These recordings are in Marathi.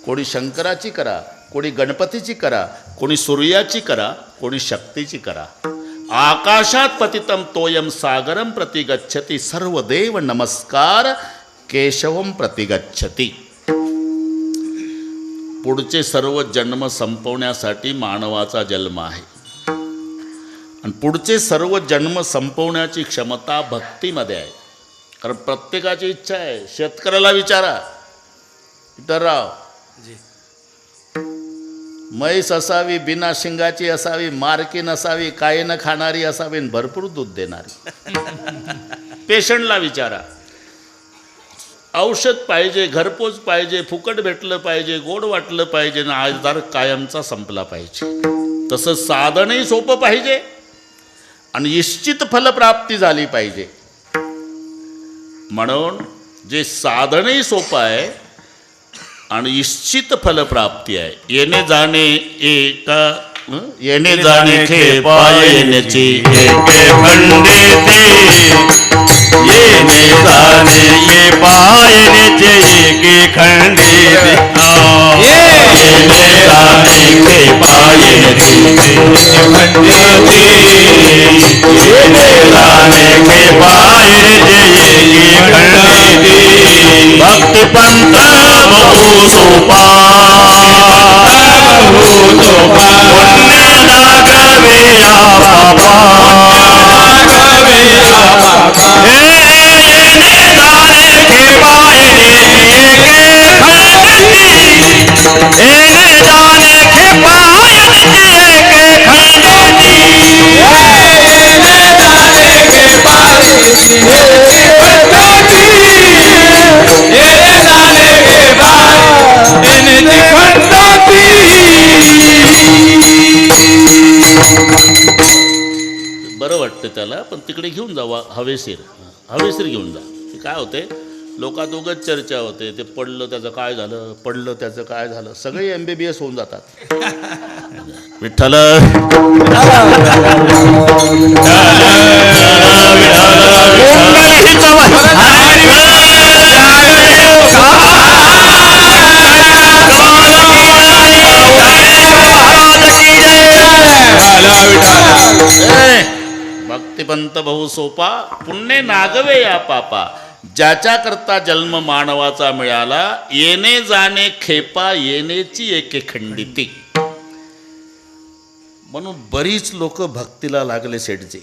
कोणी शंकराची करा, कोणी गणपतीची करा, कोणी सूर्याची करा, कोणी शक्तीची करा. आकाशात पतितम तोयम सागरम प्रतिगच्छति सर्वदेव नमस्कार केशवम प्रतिगच्छति. पुढचे सर्व जन्म संपवण्यासाठी मानवाचा जन्म आहे आणि पुढचे सर्व जन्म संपवण्याची क्षमता भक्तीमध्ये आहे. कारण प्रत्येकाची इच्छा आहे. शेतकऱ्याला विचारा, इतरराव म्हैस असावी, बिना शिंगाची असावी, मारकी नसावी, काही न खाणारी असावी, भरपूर दूध देणारी. पेशंटला विचारा, औषध पाहिजे, घरपोच पाहिजे, फुकट भेटलं पाहिजे, गोड वाटलं पाहिजे ना आजार कायमचा संपला पाहिजे. तसं साधनही सोपं पाहिजे आणि निश्चित फलप्राप्ती झाली पाहिजे. म्हणून जे साधनही सोपं आहे आणि निश्चित फलप्राप्ती आहे. येणे जाणे येणे जाणे खेपा येण्याची एके खंडिती येणे जाणे ये पायनेचे एके खंडिती येणे जाणे खेपा येण्याची खंडिती येणे जाणे खेपा येण्याचे एके खंडिती भक्तिपंत बहु सोपा पुण्य लागवे या बाबा येणे जाणे खेपायने एके खंडिती येणे जाणे खेपायने एके खंडिती येणे जाणे खेपायने येणे जाणे खेपायने खंडिती. बरं वाटतं त्याला, पण तिकडे घेऊन जावा हवेशीर हवेशीर घेऊन जा. ते काय होते, लोकात उगाच चर्चा होते, ते पडलं त्याचं काय झालं, पडलं त्याचं काय झालं, सगळे MBBS होऊन जातात. विठ्ठल भक्तिपंत बहु सोपा पुण्य नागवे या पापा. ज्याच्या करता जन्म मानवाचा मिळाला येणे जाणे खेपा येण्याची एके खंडिती. म्हणून बरीच लोक भक्तीला लागले सेठजी,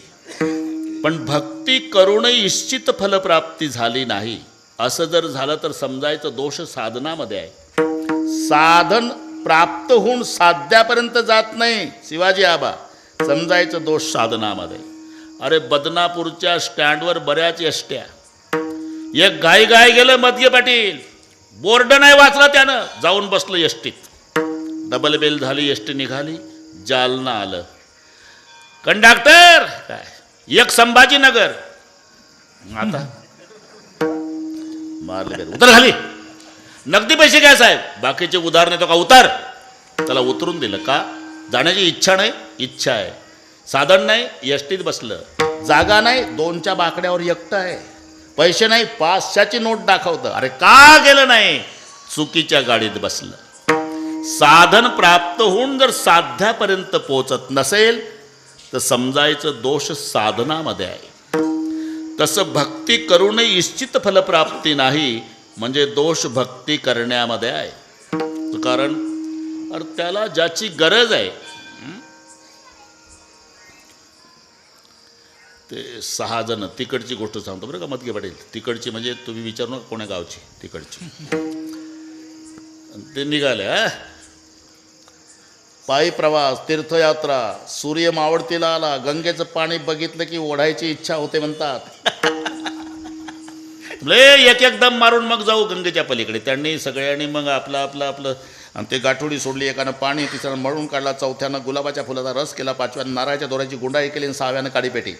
पण भक्ती करूनही निश्चित फलप्राप्ती झाली नाही. असं जर झालं तर समजायचं दोष साधनामध्ये आहे. साधन प्राप्त होऊन साध्यापर्यंत जात नाही शिवाजी आबा, समजायचं दोष साधनामध्ये. अरे बदनापूरच्या स्टँडवर बऱ्याच एसट्या, एक गाई गेलं मदगे पाटील, बोर्ड नाही वाचला त्यानं, जाऊन बसलं एसटीत. डबल बेल झाली, एसटी निघाली, जालना आलं. कंडक्टर काय एक संभाजीनगर, आता मारले, उतर खाली, नगदी पैसे काय साहेब, बाकीचे उधार नाही तो का उतार. त्याला उतरून दिलं का, जाण्याची इच्छा नाही, इच्छा आहे. साधन नाही, एसटीत बसलं. जागा नाही, 2च्या बाकड्यावर एकटं आहे. पैसे नाही, 500ची नोट दाखवतं. अरे का गेलं नाही, चुकीच्या गाडीत बसलं. साधन प्राप्त होऊन जर साध्यापर्यंत पोचत नसेल तर समजायचं दोष साधनामध्ये आहे. तसं भक्ती करूनही निश्चित फलप्राप्ती नाही, म्हणजे दोष भक्ती करण्यामध्ये आहे. कारण त्याला ज्याची गरज आहे, ते 6 जण, तिकडची गोष्ट सांगतो बरं का मदगे पाटील, तिकडची म्हणजे तुम्ही विचारू नका कोण्या गावची, तिकडची. ते निघाले पायी प्रवास, तीर्थयात्रा, सूर्य मावळतीला आला, गंगेचं पाणी बघितलं की ओढायची इच्छा होते म्हणतात. एक दम मारून मग जाऊ गंगेच्या पलीकडे. त्यांनी सगळ्यांनी मग आपलं आणि ते गाठोडी सोडली. एकानं पाणी, तिसऱ्यानं मळून काढला, चौथ्यानं गुलाबाच्या फुलाचा रस केला, 5व्यानं नारळाच्या दोऱ्याची गुंडाळी केली आणि 6व्यानं काडीपेटी.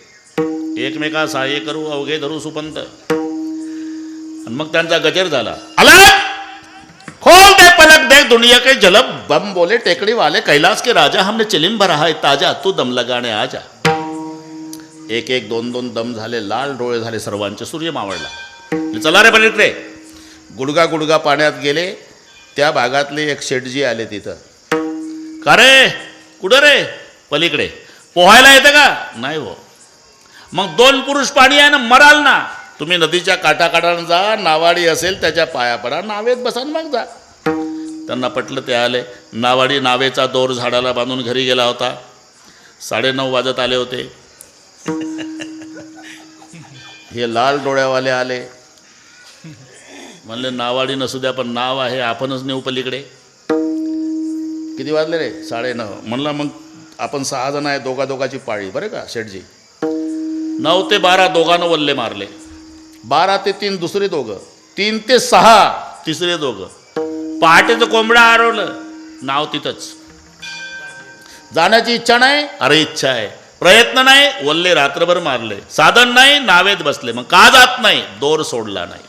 एकमेका सहाय्य करू अवघे धरू सुपंत. आणि मग त्यांचा गजर झाला. आला खोल दे पलक देख दुनिया के जलब बम बोले टेकड़ी वाले कैलाश के राजा, हमने चिलिम भरा है ताजा, तू दम लगाने आजा. एक 2 दम झाले, लाल डोळे झाले सर्वांचे. सूर्य मावळला. चला रे पलीकडे. गुडगा पाण्यात गेले. त्या भागातले एक शेठजी आले तिथं. का रे, कुठं रे? पलीकडे. पोहायला येतं का? नाही हो. मग 2 पुरुष पाणी आहे ना, मराल ना. तुम्ही नदीच्या काठाकाठानं जा, नावाडी असेल त्याच्या पाया पडा, नावेत बसा आणि मग जा. त्यांना पटलं, ते आले. नावाडी नावेचा दोर झाडाला बांधून घरी गेला होता. 9:30 वाजत आले होते. हे लाल डोळ्यावाले आले. म्हणले नावाडी नसू द्या, पण नाव आहे, आपणच नेऊ पलीकडे. किती वाजले रे? 9:30. म्हणलं मग आपण 6 जण आहे, दोघाची पाळी बरं का शेठजी. 9 ते 12 दोघांना वल्ले मारले. 12 ते 3 दुसरे दोघं. 3 ते 6 तिसरे दोघं. पहाटेचं कोंबडा हरवलं, नाव तिथंच. जाण्याची इच्छा नाही, अरे इच्छा आहे. प्रयत्न नाही, वल्ले रात्रभर मारले. साधन नाही, नावेत बसले. मग का जात नाही? दोर सोडला नाही.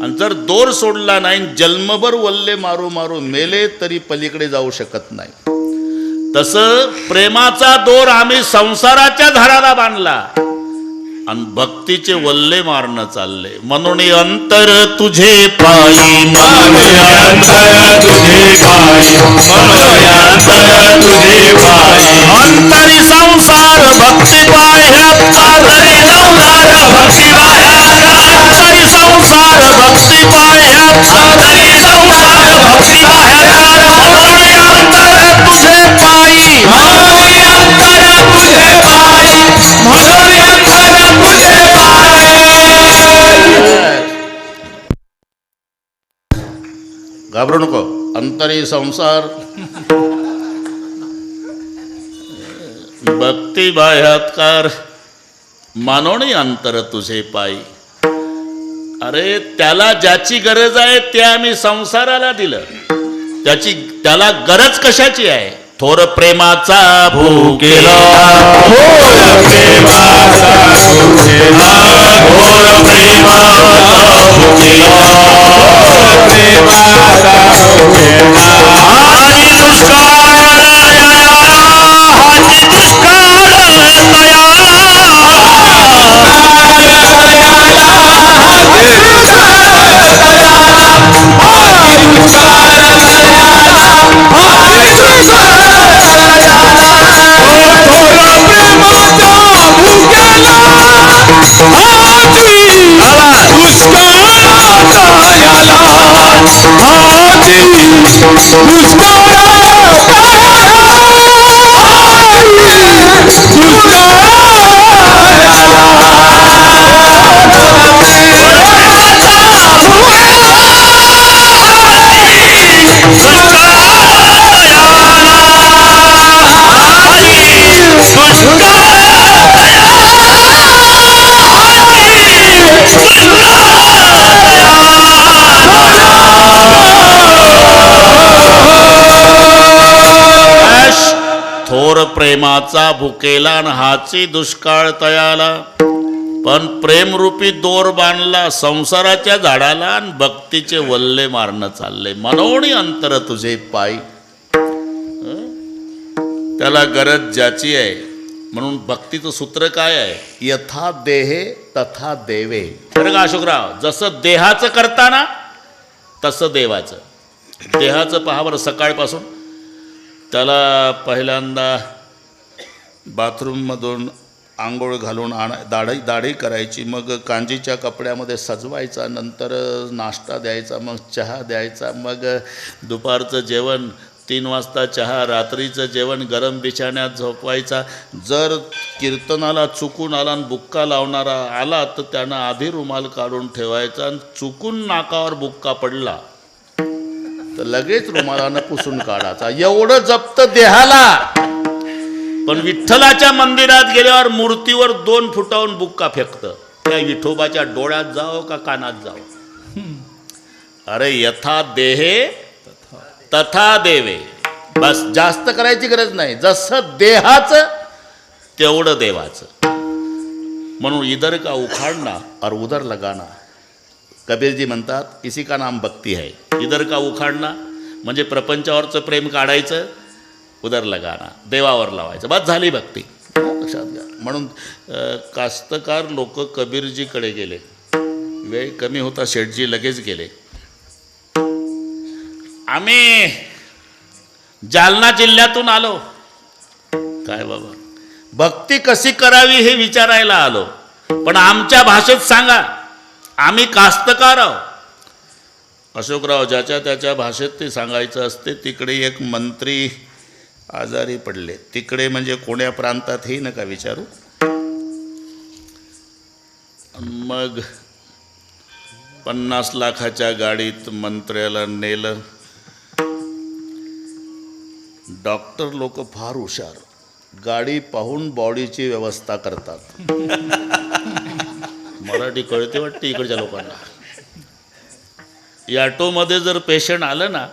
आणि जर दोर सोडला नाही, जन्मभर वल्ले मारू मारू मेले तरी पलीकडे जाऊ शकत नाही. तसं प्रेमाचा दोर आम्ही संसाराच्या झाडाला बांधला आणि भक्तीचे वल्ले मारणं चालले. म्हणून अंतर तुझे पायी, अंतर तुझे पायी, अंतर तुझे पायी. अंतरी संसार भक्ती पाह्यात, अंतरी संसार भक्ती पाह्यात, अंतरी संसार भक्ती पाह्यात, अंतरी संसार भक्ती पाह्यात. अंतर तुझे पायी, अंतर तुझे पायी, म्हणून अंतर तुझे पायी. घाबरू नको. अंतरी संसार भक्ती बाह्यात्कार, मानोणी अंतर तुझे पायी. अरे त्याला ज्याची गरज आहे ते आम्ही संसाराला दिलं. त्याला गरज कशाची आहे? थोर प्रेमाचा भूकेला, घोर प्रेमाचा भुकेला, घोर प्रेमाचा भुकेला, घोर प्रेमाचा भुकेला. आणि दुष्काळ दयाला, हाची दुष्काळ दयाला, थोर प्रेमाचा भुकेला आणि हाची दुष्काळ तयाला. पण प्रेमरूपी दोर बांधला संसाराच्या झाडाला आणि भक्तीचे वल्ले मारणं चालले. मनोणी अंतर तुझे पायी. त्याला गरज ज्याची आहे. म्हणून भक्तीचं सूत्र काय आहे? यथा देहे तथा देवे. बरं का अशोकराव, जसं देहाचं करताना तसं देवाचं. देहाचं पहा बरं, सकाळपासून त्याला पहिल्यांदा बाथरूममधून आंघोळ घालून दाढी करायची, मग कांजीच्या कपड्यामध्ये सजवायचा, नंतर नाश्ता द्यायचा, मग चहा द्यायचा, मग दुपारचं जेवण, 3 वाजता चहा, रात्रीचं जेवण, गरम बिछाण्यात झोपवायचा. जर कीर्तनाला चुकून आला आणि बुक्का लावणारा आला तर त्यानं आधी रुमाल काढून ठेवायचा आणि चुकून नाकावर बुक्का पडला तर लगेच रुमालानं पुसून काढायचा. एवढं जप्त देहाला. पण विठ्ठलाच्या मंदिरात गेल्यावर मूर्तीवर 2 फुटावून बुक्का फेकतं. त्या विठोबाच्या डोळ्यात जावं का कानात जावं? अरे यथा देहे तथा देवे. बस जास्त करायची गरज नाही. जसं देहाचं तेवढं देवाचं. म्हणून इधर का उखाड़ना और उधर लगाना. कबीरजी म्हणतात इसी का नाम भक्ती है. इधर का उखाड़ना म्हणजे प्रपंचावरचं प्रेम काढायचं, उधर लगाना देवावर लावायचं, बस झाली भक्ती. लक्षात घ्या. म्हणून कास्तकार लोक कबीरजीकडे गेले. वेळ कमी होता, शेठजी लगेच गेले. आम्ही जालना जिल्ह्यातून आलो. काय बाबा, भक्ती कशी करावी हे विचारायला आलो, पण आमच्या भाषेत सांगा. आम्ही कास्तकार आहोत. अशोकराव ज्याच्या त्याच्या भाषेत ते सांगायचं असते. तिकडे एक मंत्री आजारी पडले. तिकडे म्हणजे कोण्या प्रांतात हे नका विचारू. मग 50 लाखाच्या गाडीत मंत्र्याला नेलं. डॉक्टर लोक फार हुशार, गाडी पाहून बॉडीची व्यवस्था करतात. मराठी कळते वाटते इकडच्या लोकांना. ऑटोमध्ये जर पेशंट आलं ना,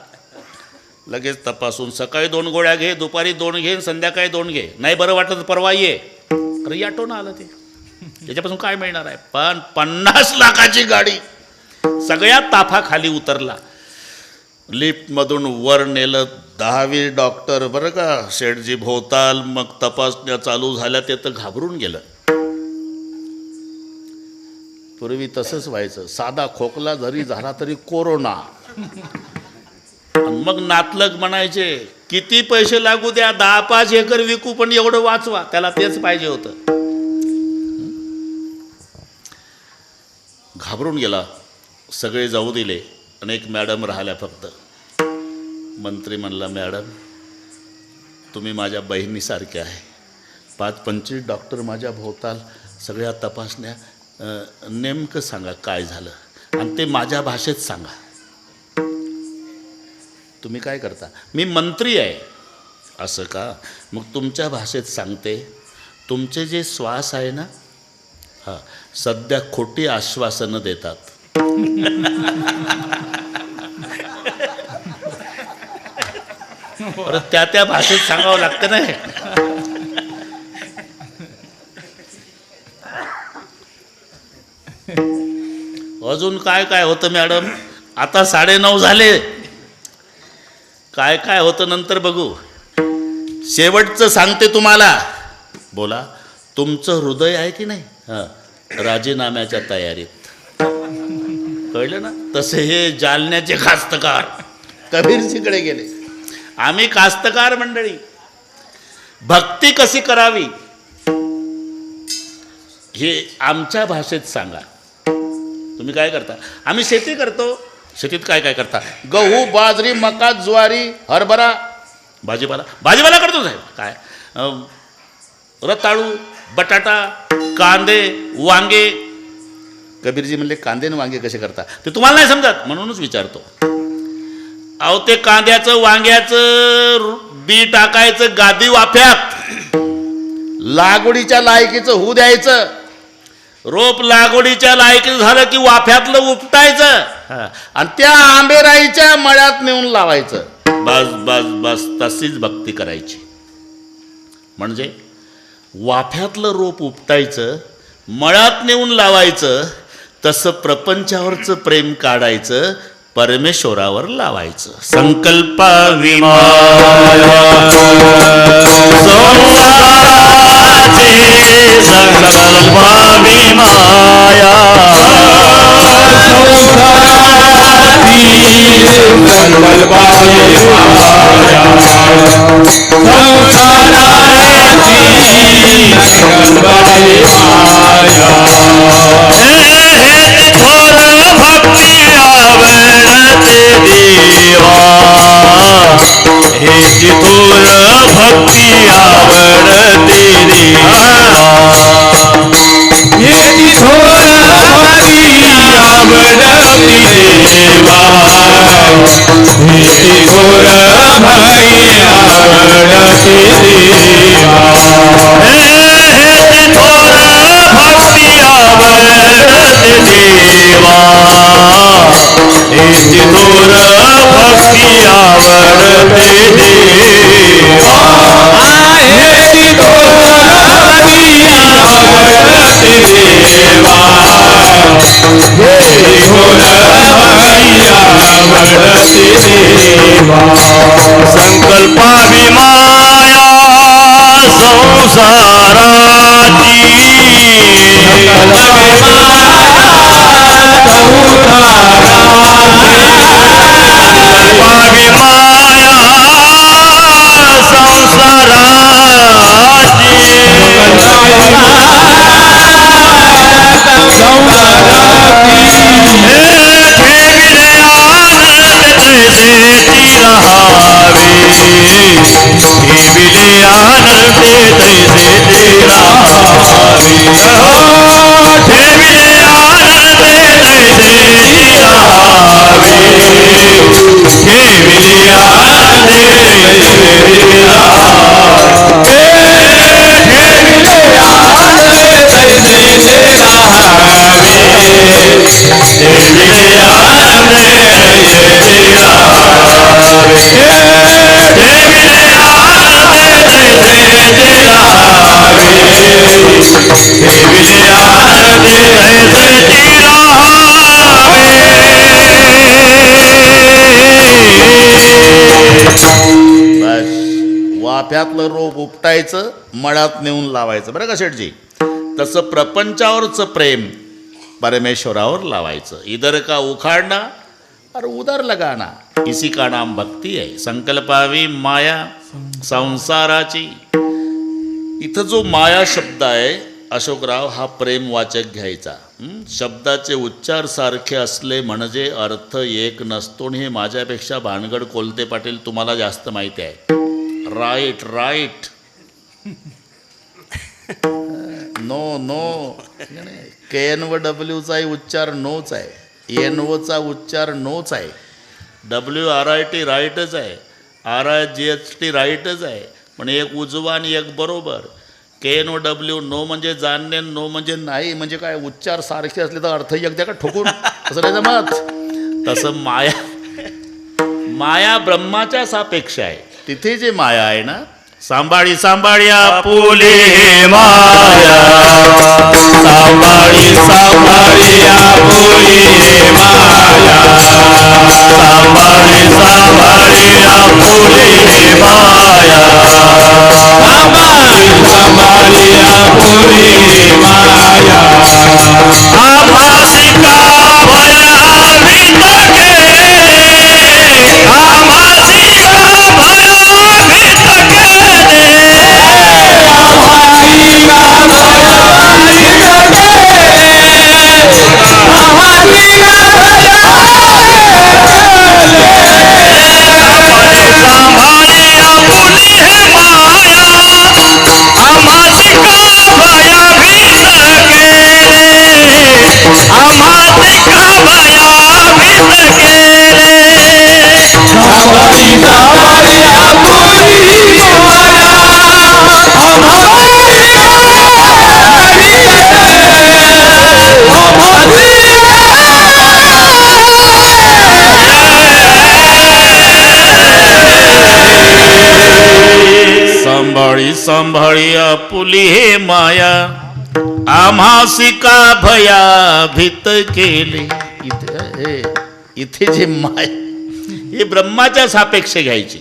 लगेच तपासून सकाळी 2 गोळ्या घे, दुपारी 2 घे, संध्याकाळी 2 घे. नाही बरं वाटत परवा ये. अरे ऑटोनं आलं ते, त्याच्यापासून काय मिळणार आहे. पण 50 लाखाची गाडी, सगळ्या ताफा खाली उतरला. लिफ्टमधून वर नेलं. 10वी डॉक्टर बरं का, शेठजी भोवताल. मग तपासण्या चालू झाल्या. ते तर घाबरून गेलं. पूर्वी तसंच व्हायचं, साधा खोकला जरी झाला तरी कोरोना. मग नातलग म्हणायचे, किती पैसे लागू द्या, 10-5 एकर विकू, पण एवढं वाचवा. त्याला तेच पाहिजे होतं. घाबरून गेला. सगळे जाऊ दिले आणि एक मॅडम राहिल्या फक्त. मंत्री म्हणला, मॅडम तुम्ही माझ्या बहिणीसारख्या आहे. 5-25 डॉक्टर माझ्या भोवताल, सगळ्या तपासण्या. नेमकं सांगा काय झालं, आणि ते माझ्या भाषेत सांगा. तुम्ही काय करता. मी मंत्री आहे. असं का. मग तुमच्या भाषेत सांगते. तुमचे जे श्वास आहे ना, हां, सध्या खोटी आश्वासनं देतात. परत त्या भाषेत सांगावं लागतं नाही. अजून काय काय होतं मॅडम. आता 9:30 झाले. काय काय होतं नंतर बघू. शेवटचं सांगते तुम्हाला. बोला. तुमचं हृदय आहे की नाही, हां, राजीनाम्याच्या तयारीत. कळलं ना. तसे हे जालन्याचे कास्तकार कबीरजीकडे गेले. आम्ही कास्तकार मंडळी. भक्ती कशी करावी हे आमच्या भाषेत सांगा. तुम्ही काय करता. आम्ही शेती करतो. शेतीत काय काय करता. गहू, बाजरी, मका, ज्वारी, हरभरा, भाजीपाला करतो साहेब. काय रताळू, बटाटा, कांदे, वांगे. कबीरजी म्हणले, कांदे आणि वांगे कसे करता. ते तुम्हाला नाही समजत म्हणूनच विचारतो. अहो, ते कांद्याचं वांग्याचं बी टाकायचं गादी वाफ्यात. लागवडीच्या लायकीचं होऊ द्यायचं. रोप लागवडीच्या लायकीचं झालं की वाफ्यातलं उपटायचं आणि त्या आंबेराईच्या मळ्यात नेऊन लावायचं. बस बस बस. तशीच भक्ती करायची. म्हणजे वाफ्यातलं रोप उपटायचं, मळ्यात नेऊन लावायचं. तसं प्रपंचावरचं प्रेम काढायचं, परमेश्वरावर लावायचं. संकल्पा विमाया संकल्पा विमाया हेची थोर भक्ती आवडते देवा. हेची थोर भक्ती आवडते देवा. हेची थोर भक्ती आवडते देवा. हेची थोर भक्ती आवडते देवा. हेची थोर भक्ती आवडते देवा. हेची थोर भक्ती आवडते देवा. हेची थोर भक्ती आवडते देवा. संकल्पा विमाया संसाराची. संकल्पा पावी माया ठेविले आनंद तैसे राहावे ठेविले आनंद तैसे राहावे ठेविले आनंद तैसे राहावे ठेविले आनंद तैसे राहावे ठेविले आनंद तैसे बस वाफ्यातलं रोप उपटायचं, मळ्यात नेऊन लावायचं. बरं का शेठजी, तसं प्रपंचावरचं प्रेम परमेश्वरावर लावायचं. इधर का उखाडना और उधर लगाना, इसी का नाम भक्ती आहे. संकल्पावी माया संसाराची. इथं जो माया शब्द आहे अशोकराव, हा प्रेमवाचक घ्यायचा. शब्दाचे उच्चार सारखे असले म्हणजे अर्थ एक नसतो. आणि हे माझ्यापेक्षा भानगड कोलते पाटील तुम्हाला जास्त माहिती आहे. Right right no no, KN व डब्ल्यूचाही उच्चार नोच आहे, NOचा उच्चार नोच आहे. WRIT राईटच आहे, RIGHT राईटच आहे, पण एक उजवा आणि एक बरोबर. KNOW नो म्हणजे जाणणे, नो म्हणजे नाही. म्हणजे काय, उच्चार सारखे असले तर अर्थ एक द्या का ठोकून, असं नाही जमत. तसं माया ब्रह्माच्या सापेक्ष आहे. तिथे जे माया आहे ना, सांभाळी सांभाळी आपुले माया सांभाळी सांभाळी आपुले माया सांभाळी सांभाळी आपुले माया सांभाळी सांभाळी आपुले माया आम्हासी का भया भीतके आम्हासी का भया भीतके सांभाळी सांभाळी आपुली हे माया आम्हासी का भया भीत केले. इथे जे माया हे ब्रह्माच्या सापेक्ष घ्यायची.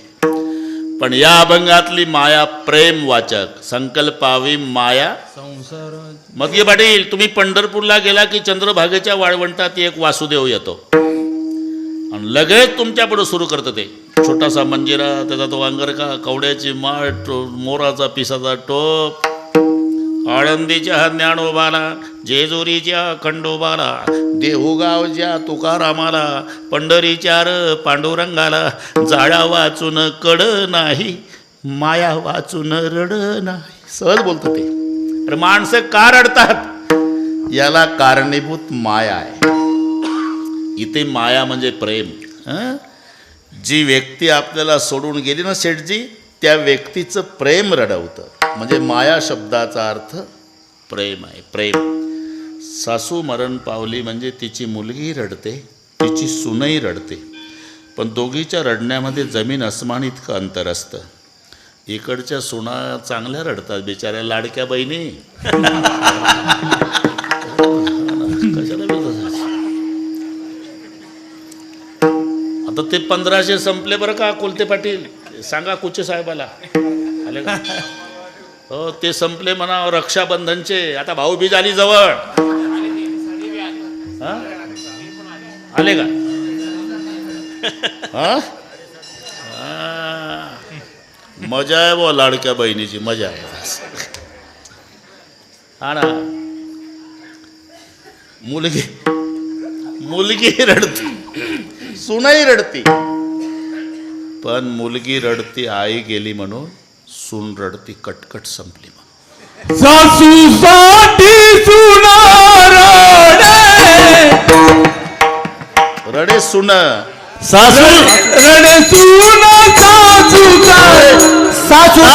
पण या अभंगातली माया प्रेमवाचक. संकल्पावी माया मग ये पाटील, तुम्ही पंढरपूरला गेला की चंद्रभागेच्या वाळवंटात एक वासुदेव येतो आणि लगेच तुमच्यापुढे सुरू करतं ते. छोटासा मंजिरा, त्याचा तो अंगरका, कवड्याची माळ, मोराचा पिसाचा टोप, आळंदीच्या ज्ञानोबाला, जेजुरीच्या खंडोबाला, देहुगावच्या तुकारामाला, पंढरीच्या पांडुरंगाला, जाळ्या वाचून कड नाही, माया वाचून रड नाही. सहज बोलतो ते. अरे माणसं का रडतात? याला कारणीभूत माया आहे. इथे माया म्हणजे प्रेम. जी व्यक्ती आपल्याला सोडून गेली ना शेठजी, त्या व्यक्तीचं प्रेम रडवतं. म्हणजे माया शब्दाचा अर्थ प्रेम आहे. प्रेम. सासू मरण पावली म्हणजे तिची मुलगी रडते, तिची सुनई रडते, पण दोघीच्या रडण्यामध्ये जमीन अस्मान इतकं अंतर असतं. इकडच्या सुना चांगल्या रडतात बिचाऱ्या, लाडक्या बहिणी. कशाला आता ते 1500 संपले बरं का कोलते पाटील, सांगा कुचे साहेबाला. आले का? हो, ते संपले म्हणा रक्षाबंधनचे. आता भाऊबीज आली जवळ. आले का? मजा आहे बुवा लाडक्या बहिणीची, मजा आहे. हा ना, मुलगी रडती, सुनही रडती, पण मुलगी रडती आई गेली म्हणून, सून रडती कटकट संपली म्हणून. सासूसाठी सुना रडे सुन, सासू रडे सुना सासू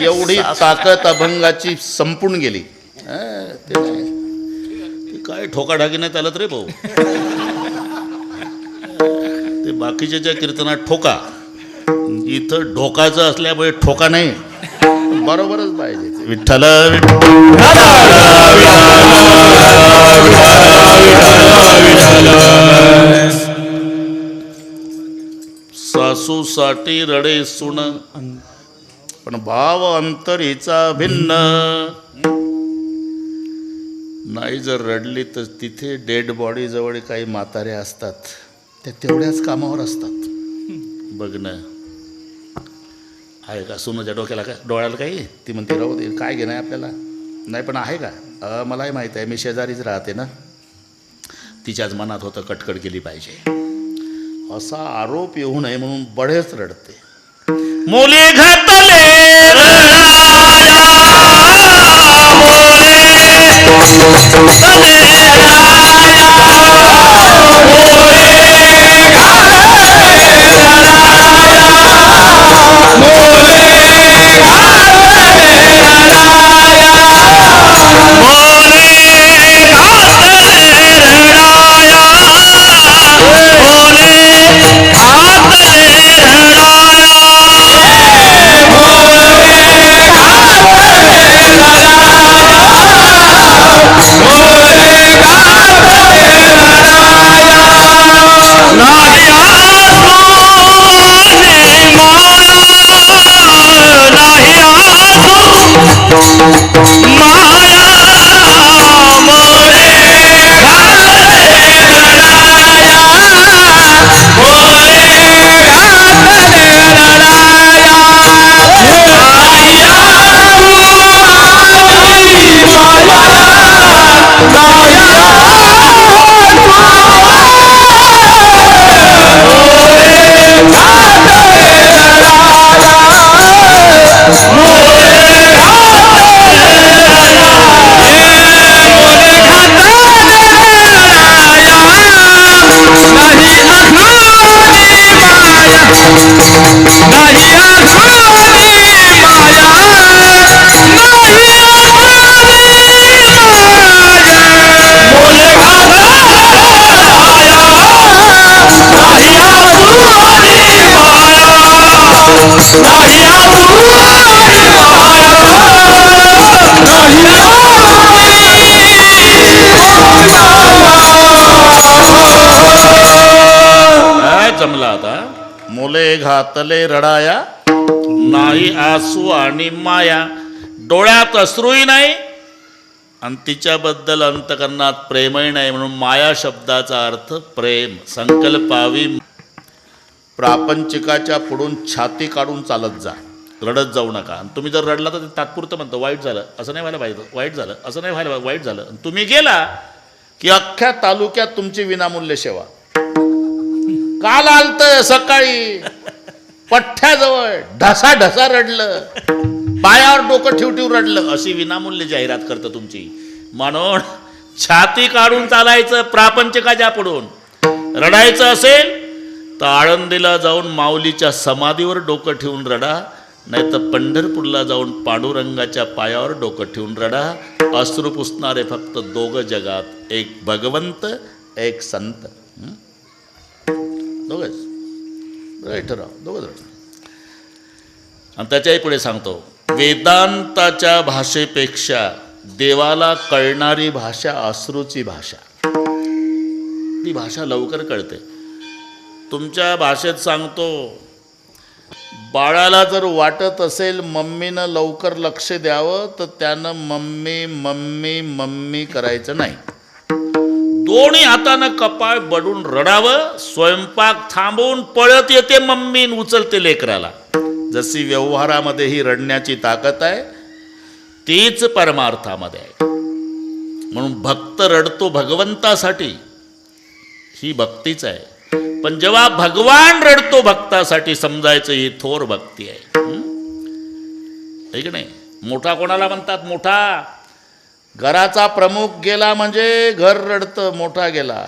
एवढी ताकद अभंगाची संपून गेली. ते नाही, ते काय ठोकाढाकी नाही चालत रे भाऊ. ते बाकीच्या कीर्तनात ठोका, इथं ढोकाचं असल्यामुळे ठोका नाही, बरोबरच पाहिजे. विठ्ठल सासूसाठी रडे सुन, पण भाव अंतरीचा भिन्न. नाही जर रडली तर तिथे डेड बॉडी जवळ काही म्हातारे असतात, त्या तेवढ्याच कामावर असतात. बघणं आहे का सुनाच्या डोक्याला, काय डोळ्याला काही, ती म्हणते राहू दे, काय घेणं आहे आपल्याला. नाही पण आहे का, मलाही माहीत आहे, मी शेजारीच राहते ना, तिच्याच मनात होतं कटकट केली पाहिजे, असा आरोप येऊ नये म्हणून बळेच रडते. मुली घातले जमला आता. मुले घातले रडाया, नाही आसू आणि माया, डोळ्यात अश्रूही नाही आणि तिच्याबद्दल अंतकरणात प्रेमही नाही, म्हणून माया शब्दाचा अर्थ प्रेम. संकल्पावी प्रापंचिकाच्या पुढून छाती काढून चालत जा, रडत जाऊ नका. आणि तुम्ही जर रडला तर ते तात्पुरतं म्हणतं, वाईट झालं असं नाही व्हायला पाहिजे, वाईट झालं असं नाही व्हायला, वाईट झालं. तुम्ही गेला की अख्ख्या तालुक्यात तुमची विनामूल्य सेवा. काल आलतं सकाळी पठ्ठ्याजवळ ढसा ढसा रडलं, पायावर डोकं ठेव रडलं, अशी विनामूल्य जाहिरात करतं तुमची. म्हणून छाती काढून चालायचं प्रापंचिकाच्या पुढून. रडायचं असेल तर आळंदीला जाऊन माऊलीच्या समाधीवर डोकं ठेवून रडा, नाही तर पंढरपूरला जाऊन पांडुरंगाच्या पायावर डोकं ठेवून रडा. अश्रू पुसणारे फक्त दोघं जगात, एक भगवंत एक संत. दोघंच ठराव, दोघंच रडा. आणि त्याच्याही पुढे सांगतो, वेदांताच्या भाषेपेक्षा देवाला कळणारी भाषा अश्रूची भाषा. ती भाषा लवकर कळते. तुमच्या भाषेत सांगतो, बाळाला जर वाटत असेल मम्मीनं लवकर लक्ष द्यावं तर त्यानं मम्मी मम्मी मम्मी करायचं नाही. दोन्ही हातानं कपाळ बडून रडावं. स्वयंपाक थांबवून पळत येते मम्मी उचलते लेकराला. जशी व्यवहारामध्ये ही रडण्याची ताकद आहे तीच परमार्थामध्ये आहे. म्हणून भक्त रडतो भगवंतासाठी, ही भक्तीच आहे. पण जेव्हा भगवान रडतो भक्तासाठी समजायचं ही थोर भक्ती आहे. है की नाही? मोठा कोणाला म्हणतात? मोठा घराचा प्रमुख गेला म्हणजे घर रडतं. मोठा गेला,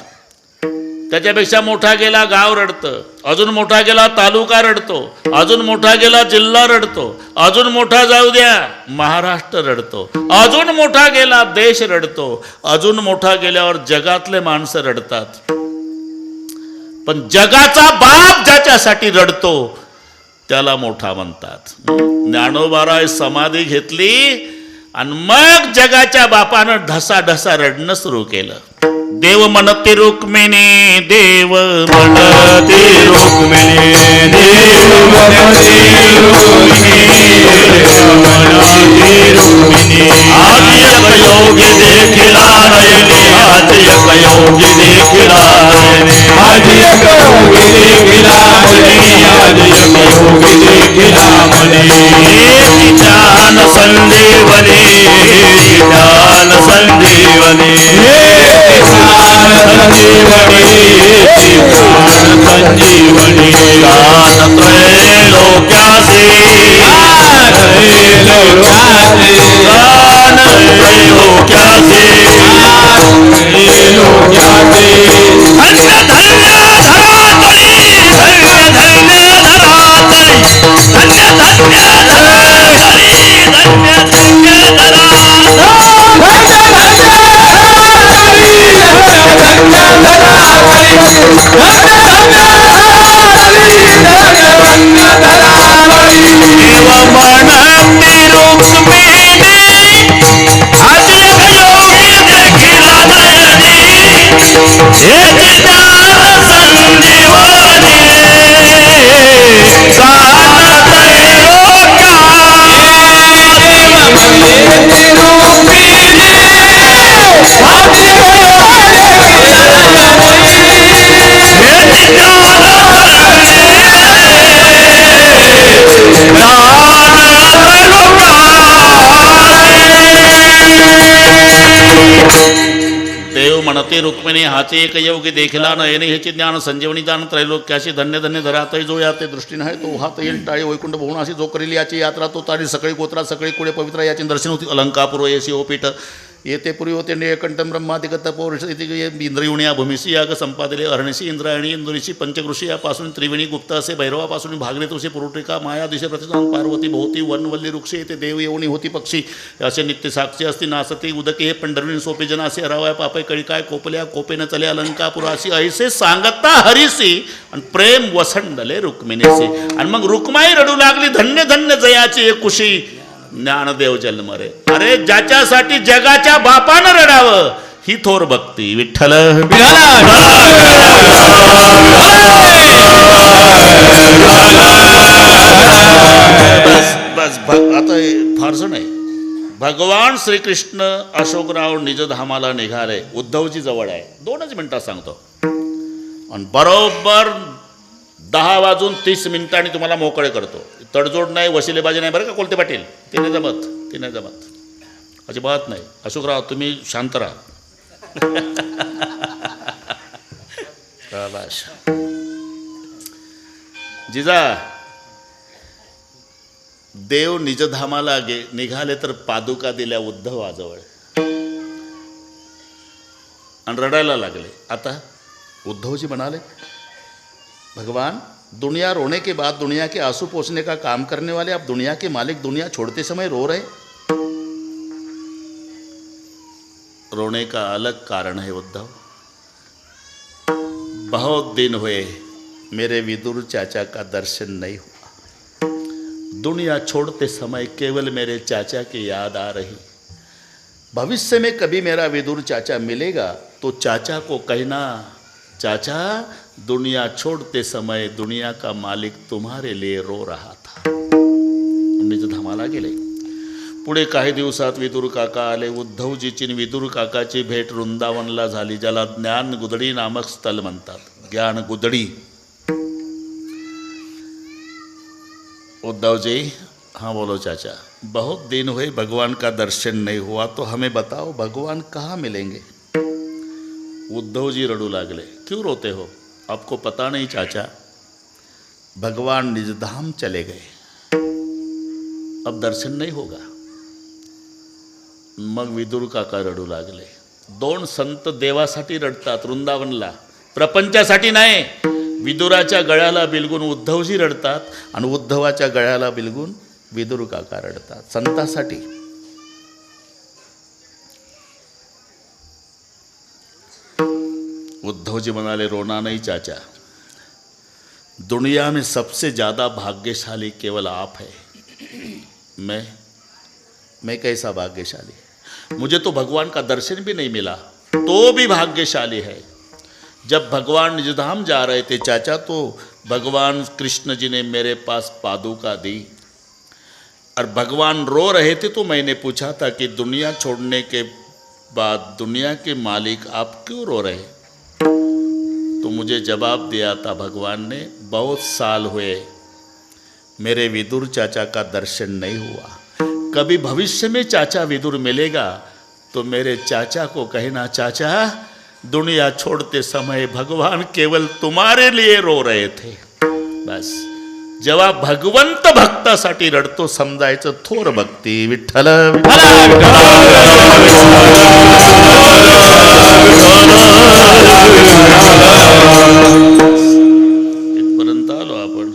त्याच्यापेक्षा मोठा गेला गाव रडतं, अजून मोठा गेला तालुका रडतो, अजून मोठा गेला जिल्हा रडतो, अजून मोठा जाऊ द्या महाराष्ट्र रडतो, अजून मोठा गेला देश रडतो, अजून मोठा गेल्यावर जगातले माणसं रडतात. पण जगाचा बाप ज्याच्यासाठी रडतो त्याला मोठा म्हणतात. ज्ञानोबाराय समाधी घेतली आणि मग जगाच्या बापानं ढसा ढसा रडणं सुरू केलं. देव म्हणते रुक्मिणी, देव म्हणते रुक्मिणी, देव म्हणते रुक्मिणी, देव म्हणते रुक्मिणी. आज एक योगी देखिला नयनी, आज एक योगी देखिला नयनी, आज एक योगी देखिला म्हणे, आज एक योगी देखिला म्हणे. ज्ञान संजीवनी, ज्ञान संजीवनी, संजीवनी. ज्ञान त्रैलोक्यासी, ज्ञान त्रैलोक्यासी, धन्य धन्य धरातली, धन्य धन्य धरातली, धन्य धन्य धरातली, धन्य धन्य देव म्हणते रुक्मिणी, आज एक योगी देखिला नयनी, हे ज्ञान संजीवनी, ज्ञान देव म्हणते रुक्मिणी, हाचे एक योगी देखिला नयनी, ह्याचे ज्ञान संजीवनी, ज्ञान त्रैलोक्याशी, धन्य धन्य धरातय जो या ते दृष्टीने आहे तो हात येईल टाळे वैकुंठ भवन अशी जो करील याची यात्रा तो तारी सगळी गोत्रा सगळी कुळे पवित्र याची दर्शन होती. अलंकापूर्व येसी ओपीठ येते पूर्वी होते निळकंठम ब्रह्मादिगत पौरुष इंद्रियुण्या भूमिशी याग संपादिले अरणशी इंद्रायणी इंदुरीशी पंचकृषी यापासून त्रिवेणी गुप्त असे भैरवापासून भागीरथी पुरुटिका माया दिशे प्रतिष्ठान पार्वती भोवती वनवल्ली वृक्षे येते देव येऊनी होती पक्षी असे नित्य साक्षी असती नासती उदके हे पंढरवीन सोपे जन असे अरावाय पापय कळिकाय कोपल्या कोपेन चले अलंकापुराशी ऐसे सांगता हरिसी आणि प्रेम वसंडले रुक्मिणीचे. आणि मग रुक्माई रडू लागली, धन्य धन्य जयाची एक कुशी ज्ञानदेव जन्म रे. अरे ज्याच्यासाठी जगाच्या बापानं रडावं ही थोर भक्ती. विठ्ठल बस बस आता फारसं नाही. भगवान श्रीकृष्ण अशोकराव निजधामाला निघाले. उद्धवजी जवळ आहे. 2च मिनिटात सांगतो. आणि बरोबर 10:30 तुम्हाला मोकळे करतो. तडजोड नाही, वशिलेबाजी नाही बरं का कोलते पाटील. ते नाही जमत अजिबात नाही. अशोकराव तुम्ही शांत राहा. जिजा देव निजधामाला निघाले तर पादुका दिल्या उद्धवाजवळ आणि रडायला लागले. आता उद्धवजी म्हणाले, भगवान दुनिया रोने के बाद दुनिया के आंसू पोंछने का काम करने वाले आप दुनिया के मालिक दुनिया छोड़ते समय रो रहे. रोने का अलग कारण है उद्धव. बहुत दिन हुए मेरे विदुर चाचा का दर्शन नहीं हुआ. दुनिया छोड़ते समय केवल मेरे चाचा की याद आ रही. भविष्य में कभी मेरा विदुर चाचा मिलेगा तो चाचा को कहना, चाचा दुनिया छोड़ते समय दुनिया का मालिक तुम्हारे लिए रो रहा था. निजधामाला गेले. पुढे काही दिवसात विदुर काका आले. उद्धवजीची आणि विदुर काकाची भेट वृंदावनला झाली, ज्याला ज्ञान गुदडी नामक स्थल म्हणतात. ज्ञान गुदडी. उद्धव जी, हाँ बोलो चाचा. बहुत दिन हुए भगवान का दर्शन नहीं हुआ, तो हमें बताओ भगवान कहाँ मिलेंगे. उद्धव जी रडू लागले. क्यों रोते हो? आपको पता नहीं चाचा, भगवान निजधाम चले गए, अब दर्शन नहीं होगा. मग विदुर काका रडू लागले. दोन संत देवासाठी रडतात वृंदावनला, प्रपंचासाठी नाही. विदुराच्या गळ्याला बिलगून उद्धवजी रडतात आणि उद्धवाच्या गळ्याला बिलगून विदुर काका रडतात, संतासाठी. उद्धवजी म्हणाले, रोना नहीं चाचा, दुनिया में सबसे ज़्यादा भाग्यशाली केवल आप है. मैं कैसा भाग्यशाली? मुझे तो भगवान का दर्शन भी नहीं मिला, तो भी भाग्यशाली है. जब भगवान निजधाम जा रहे थे चाचा, तो भगवान कृष्ण जी ने मेरे पास पादुका दी और भगवान रो रहे थे, तो मैंने पूछा था कि दुनिया छोड़ने के बाद दुनिया के मालिक आप क्यों रो रहे? तो मुझे जवाब दिया था भगवान ने, बहुत साल हुए मेरे विदुर चाचा का दर्शन नहीं हुआ, कभी भविष्य में चाचा विदुर मिलेगा तो मेरे चाचा को कहना, चाचा दुनिया छोड़ते समय भगवान केवल तुम्हारे लिए रो रहे थे. बस. जेव्हा भगवंत भक्तासाठी रडतो समजायचं थोर भक्ती. विठ्ठल इथपर्यंत आलो आपण.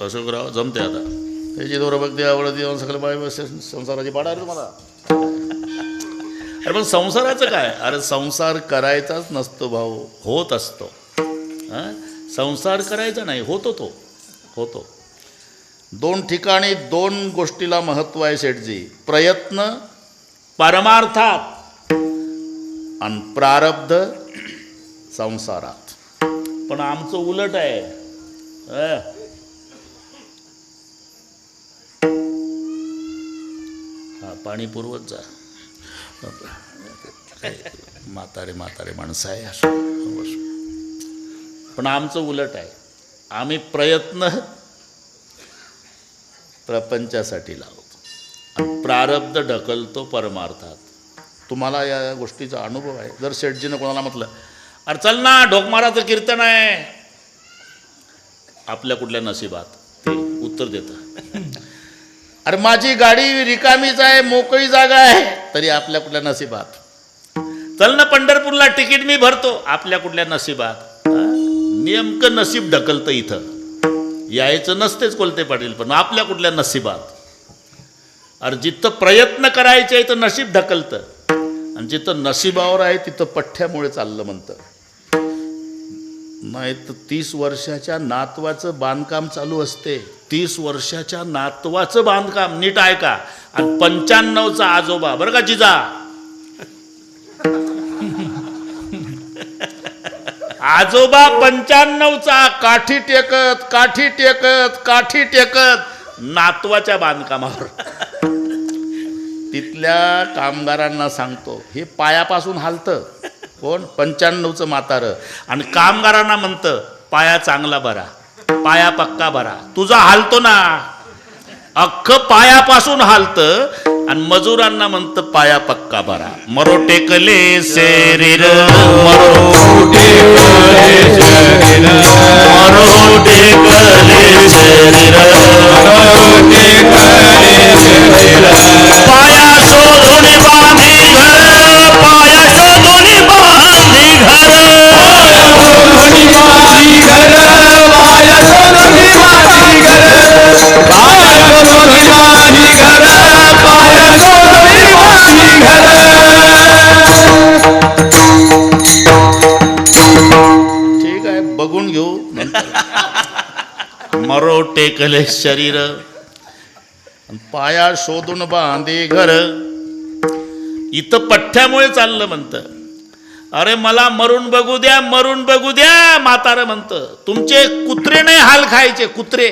अशोकराव जमते आता. त्याची थोर भक्ती आवडती सगळं बाय संसाराची पाडा रे तुम्हाला. अरे पण संसाराचं काय? अरे संसार करायचाच नसतो भाऊ, होत असतो. संसार करायचा नाही, होतो. तो होतो. दोन ठिकाणी दोन गोष्टीला महत्त्व आहे शेठजी. प्रयत्न परमार्थात आणि प्रारब्ध संसारात. पण आमचं उलट आहे. हा पाणी पुरवत जा. म्हातारे माणसं आहे असं. पण आमचं उलट आहे. आम्ही प्रयत्न प्रपंचासाठी लावतो आणि प्रारब्ध ढकलतो परमार्थात. तुम्हाला या गोष्टीचा अनुभव आहे. जर शेठजीनं कोणाला म्हटलं, अरे चल ना ढोकमाराचं कीर्तन आहे, आपल्या कुठल्या नशिबात, ते उत्तर देतं. अरे माझी गाडी रिकामीच आहे, मोकळी जागा आहे, तरी आपल्या कुठल्या नशिबात. चल ना पंढरपूरला तिकीट मी भरतो, आपल्या कुठल्या नशिबात. नेमकं नशीब ढकलतं इथं. यायचं नसतेच कोलते पाटील, पण आपल्या कुठल्या नशिबात. अरे जिथं प्रयत्न करायचे आहे तर नशीब ढकलतं, आणि जिथं नशिबावर आहे तिथं पठ्ठ्यामुळे चाललं म्हणतं. नाही तर 30 वर्षाच्या नातवाचं बांधकाम चालू असते. 30 वर्षाच्या नातवाचं बांधकाम, नीट ऐका. आणि 95चा आजोबा, बरं का जिजा, आजोबा 95चा काठी टेकत नातवाच्या बांधकामावर. तिथल्या कामगारांना सांगतो, हे पायापासून हालतं. कोण? 95चं म्हातारं. आणि कामगारांना म्हणतं, पाया चांगला भरा, पाया पक्का भरा. तुझा हालतो ना, अख्खं पायापासून हालतं. आणि मजुरांना म्हणतं पाया पक्का भरा. मरो टेकले शरीर, मरो टेकले शरीर, मरो टेकले शरीर, पाया शोधून बांधी घर, पाया शोधून बांधी घर, ठीक आहे, बघून घेऊ नंतर. मरो टेकले शरीर, पाया शोधून बांधे घर. इथं पठ्ठ्यामुळे चाललं म्हणतं. अरे मला मरून बघू द्या, मरून बघू द्या, म्हातारं म्हणतं. तुमचे कुत्रे नाही हाल खायचे, कुत्रे.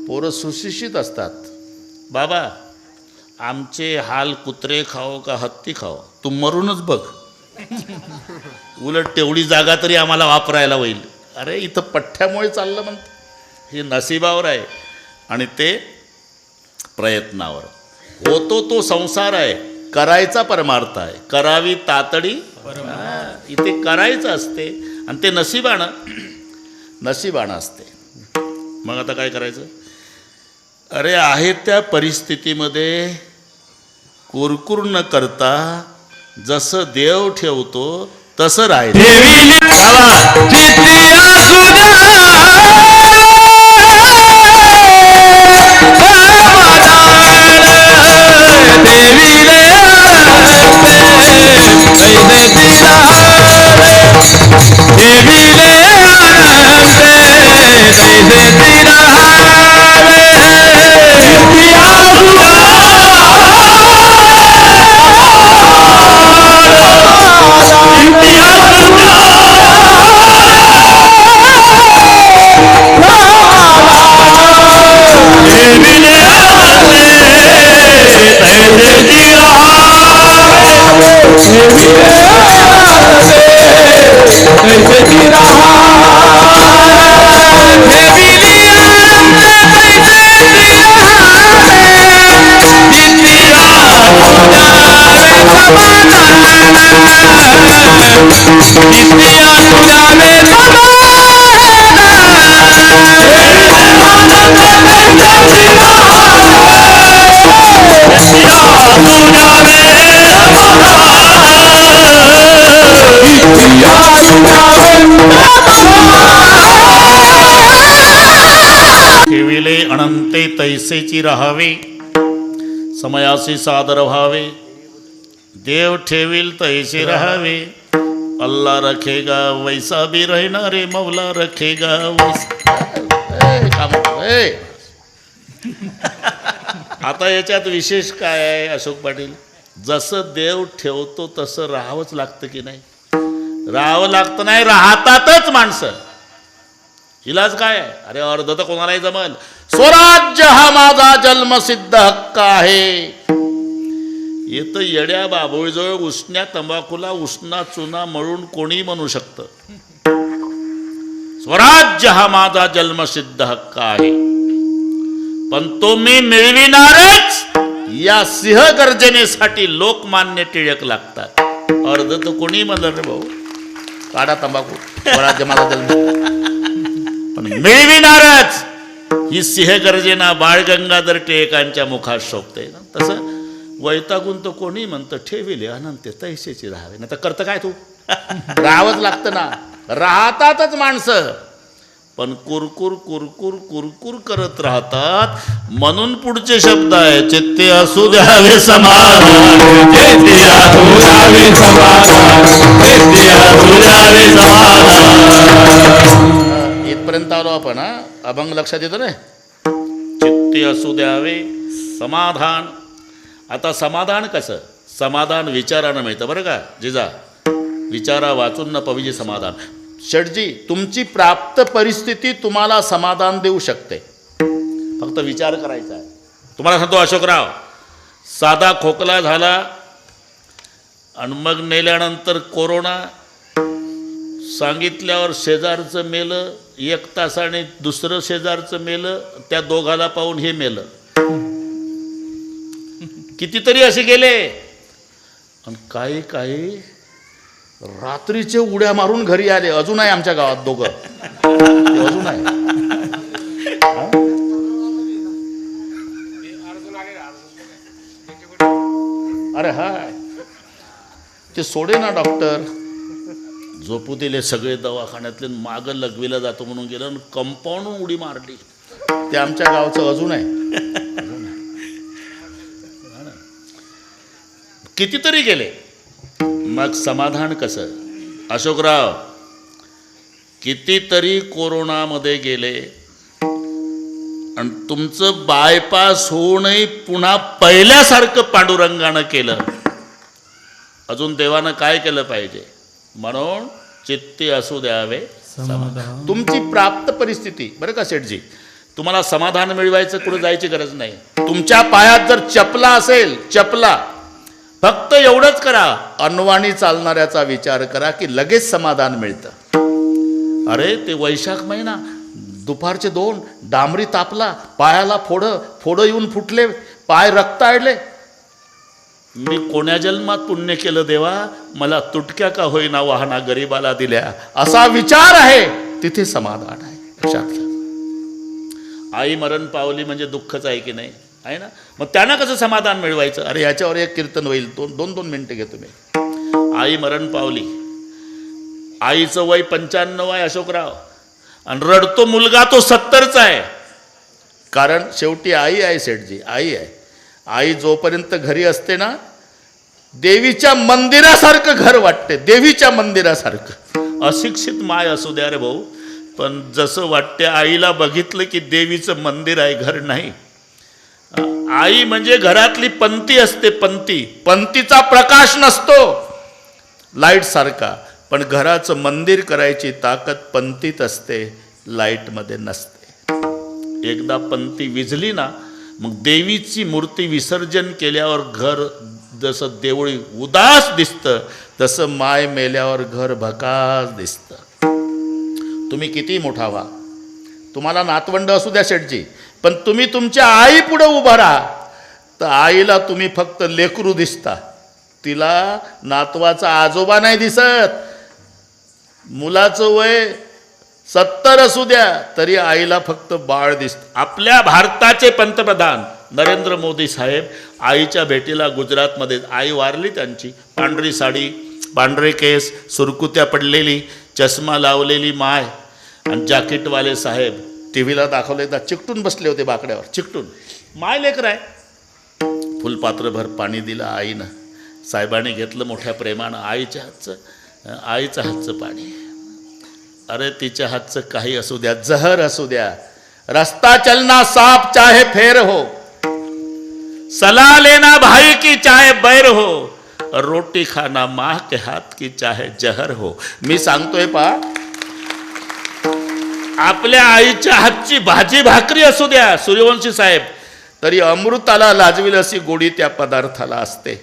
पोरं सुशिक्षित असतात. बाबा आमचे हाल कुत्रे खाओ का हत्ती खाओ, तू मरूनच बघ, उलट तेवढी जागा तरी आम्हाला वापरायला होईल. अरे इथं पठ्ठ्यामुळे चाललं म्हणतं. हे नशिबावर आहे आणि ते प्रयत्नावर. होतो तो संसार आहे, करायचा परमार्थ आहे. करावी तातडी, इथे करायचं असते आणि ते नशिबानं असते. मग आता काय करायचं? अरे आहे त्या परिस्थितीमध्ये कुरकुर न करता जसं देव ठेवतो तसं राहायचं. ठेविले अनंते तैसेची राहावे, समयासी सादर व्हावे. देव ठेविल तैसे राहावे, अल्लाह रखेगा वैसा भी रहना रे, मौला रखेगा वैसा. आता याच्यात विशेष काय आहे अशोक पाटील? जसं देव ठेवतो तसं राहावंच लागतं की नाही? राहावं लागतं नाही, राहतातच माणसं. इलाज काय आहे? अरे अर्ध तर कोणालाही जमल. स्वराज्य हा माझा जन्मसिद्ध हक्क आहे. येतं येड्या बाबोळीजवळ उष्ण्या तंबाखूला उष्णा चुना मळून कोणी म्हणू शकतं. स्वराज्य हा माझा जन्मसिद्ध हक्क आहे, पण तो मी मिळविणारच. या सिंह गर्जनेसाठी लोकमान्य टिळक लागतात. अर्ध तर कोणी म्हणलं रे भाऊ, काढा तंबाखू, स्वराज्य माझा जन्म, पण मिळविणारच. ही सिंह गर्जना बाळ गंगाधर टिळकांच्या मुखात शोभते. तसं वैतागून तो कोणी म्हणतं ठेविले अनंत तैसेची राहावे. नाही तर करतं काय तू? राहावंच लागतं ना. राहतातच माणसं, पण कुरकुर कुरकुर कुरकुर करत राहतात. म्हणून पुढचे शब्द आहे, चित्ते असू द्यावे समाधान, चित्ते असू द्यावे समाधान, चित्ते असू द्यावे समाधान. इथपर्यंत आलो आपण. अभंग लक्षात येतो ना? चित्ते असू द्यावे समाधान. आता समाधान कसं? समाधान विचारानं मिळतं बरं का जिजा. विचारा वाचून न पविजे समाधान. शेठजी, तुमची प्राप्त परिस्थिती तुम्हाला समाधान देऊ शकते, फक्त विचार करायचा आहे. तुम्हाला सांगतो अशोकराव, साधा खोकला झाला आणि मग नेल्यानंतर कोरोना सांगितल्यावर शेजारचं मेलं, 1 तासाने दुसरं शेजारचं मेलं, त्या दोघाला पाहून हे मेलं. कितीतरी असे गेले. आणि काही काही रात्रीचे उड्या मारून घरी आले. अजून आहे आमच्या गावात दोघं, अजून आहे. अरे हाय, ते सोडे ना डॉक्टर, झोपू दिले सगळे दवाखान्यातले. मागं लघवीला जातो म्हणून गेलं आणि कंपाऊंड उडी मारली. ते आमच्या गावचं अजून आहे. कितीतरी गेले. मग समाधान कसं? अशोकराव, कितीतरी कोरोनामध्ये गेले आणि तुमचं बायपास होऊनही पुन्हा पहिल्यासारखं पांडुरंगानं केलं. अजून देवानं काय केलं पाहिजे? म्हणून चित्ती असू द्यावे समाधान. तुमची प्राप्त परिस्थिती. बरं का सेठजी, तुम्हाला समाधान मिळवायचं कुठं जायची गरज नाही. तुमच्या पायात जर चपला असेल, चपला, फक्त एवढंच करा, अनवाणी चालणाऱ्याचा विचार करा की लगेच समाधान मिळतं. अरे ते वैशाख महिना, दुपारचे 2 डांबरी तापला, पायाला फोडं येऊन फुटले, पाय रक्त आडले. मी कोण्या जन्मात पुण्य केलं देवा, मला तुटक्या का होईना वाहना गरीबाला दिल्या, असा विचार आहे, तिथे समाधान आहे. लक्षात घ्या. आई मरण पावली म्हणजे दुःखच आहे की नाही, आहे ना? मग त्यांना कसं समाधान मिळवायचं? अरे याच्यावर एक कीर्तन होईल, 2 मिनिटं घेतो मी. आई मरण पावली, आईचं वय 95 आहे अशोकराव, आणि रडतो मुलगा तो 70चा आहे. कारण शेवटी आई आहे सेठजी, आई आहे. आई जोपर्यंत घरी असते ना, देवीच्या मंदिरासारखं घर वाटते, देवीच्या मंदिरासारखं. अशिक्षित माय असू द्या रे भाऊ, पण जसं वाटते आईला बघितलं की देवीचं मंदिर आहे, घर नाही. आई म्हणजे घरातली पंती असते, पंतीचा प्रकाश नसतो लाईट सारखा, पण घराचं मंदिर करायची ताकद पंतीत असते, लाईटमध्ये नसते. एकदा पंती विझली ना, मग देवीची मूर्ती विसर्जन केल्यावर घर जसं देवळी उदास दिसतं, तसं माय मेल्यावर घर भकास दिसतं. तुम्ही किती मोठा व्हा, तुम्हाला नातवंड असू द्या शेठजी, पण तुम्ही तुमच्या आई पुढे उभा राहा, तर आईला तुम्ही फक्त लेकरू दिसता, तिला नातवाचा आजोबा नाही दिसत. मुलाचं वय 70 असू द्या तरी आईला फक्त बाळ दिसतं. आपल्या भारताचे पंतप्रधान नरेंद्र मोदी साहेब आईच्या भेटीला गुजरातमध्ये, आई वारली त्यांची, पांढरी साडी, पांढरे केस, सुरकुत्या पडलेली, चष्मा लावलेली माय, आणि जॅकेटवाले साहेब टी व्हीला दाखवले, एकदा चिकटून बसले होते बाकड्यावर, चिकटून. माय लेकर आहे. फुलपात्रभर पाणी दिलं आईनं, साहेबांनी घेतलं मोठ्या प्रेमानं आईच्या हातचं पाणी. अरे तिच्या हातचं काही असू द्या, जहर असू द्या, रस्ता चलना साफ चाहे फेर हो, सलाह लेना भाई की चाहे बैर हो, रोटी खाना माँ के हाथ की चाहे जहर हो. मी सांगतोय पा, आपल्या आईच्या हातची भाजी भाकरी असू द्या सूर्यवंशी साहेब, तरी अमृताला लाजविल अशी गोडी त्या पदार्थाला असते.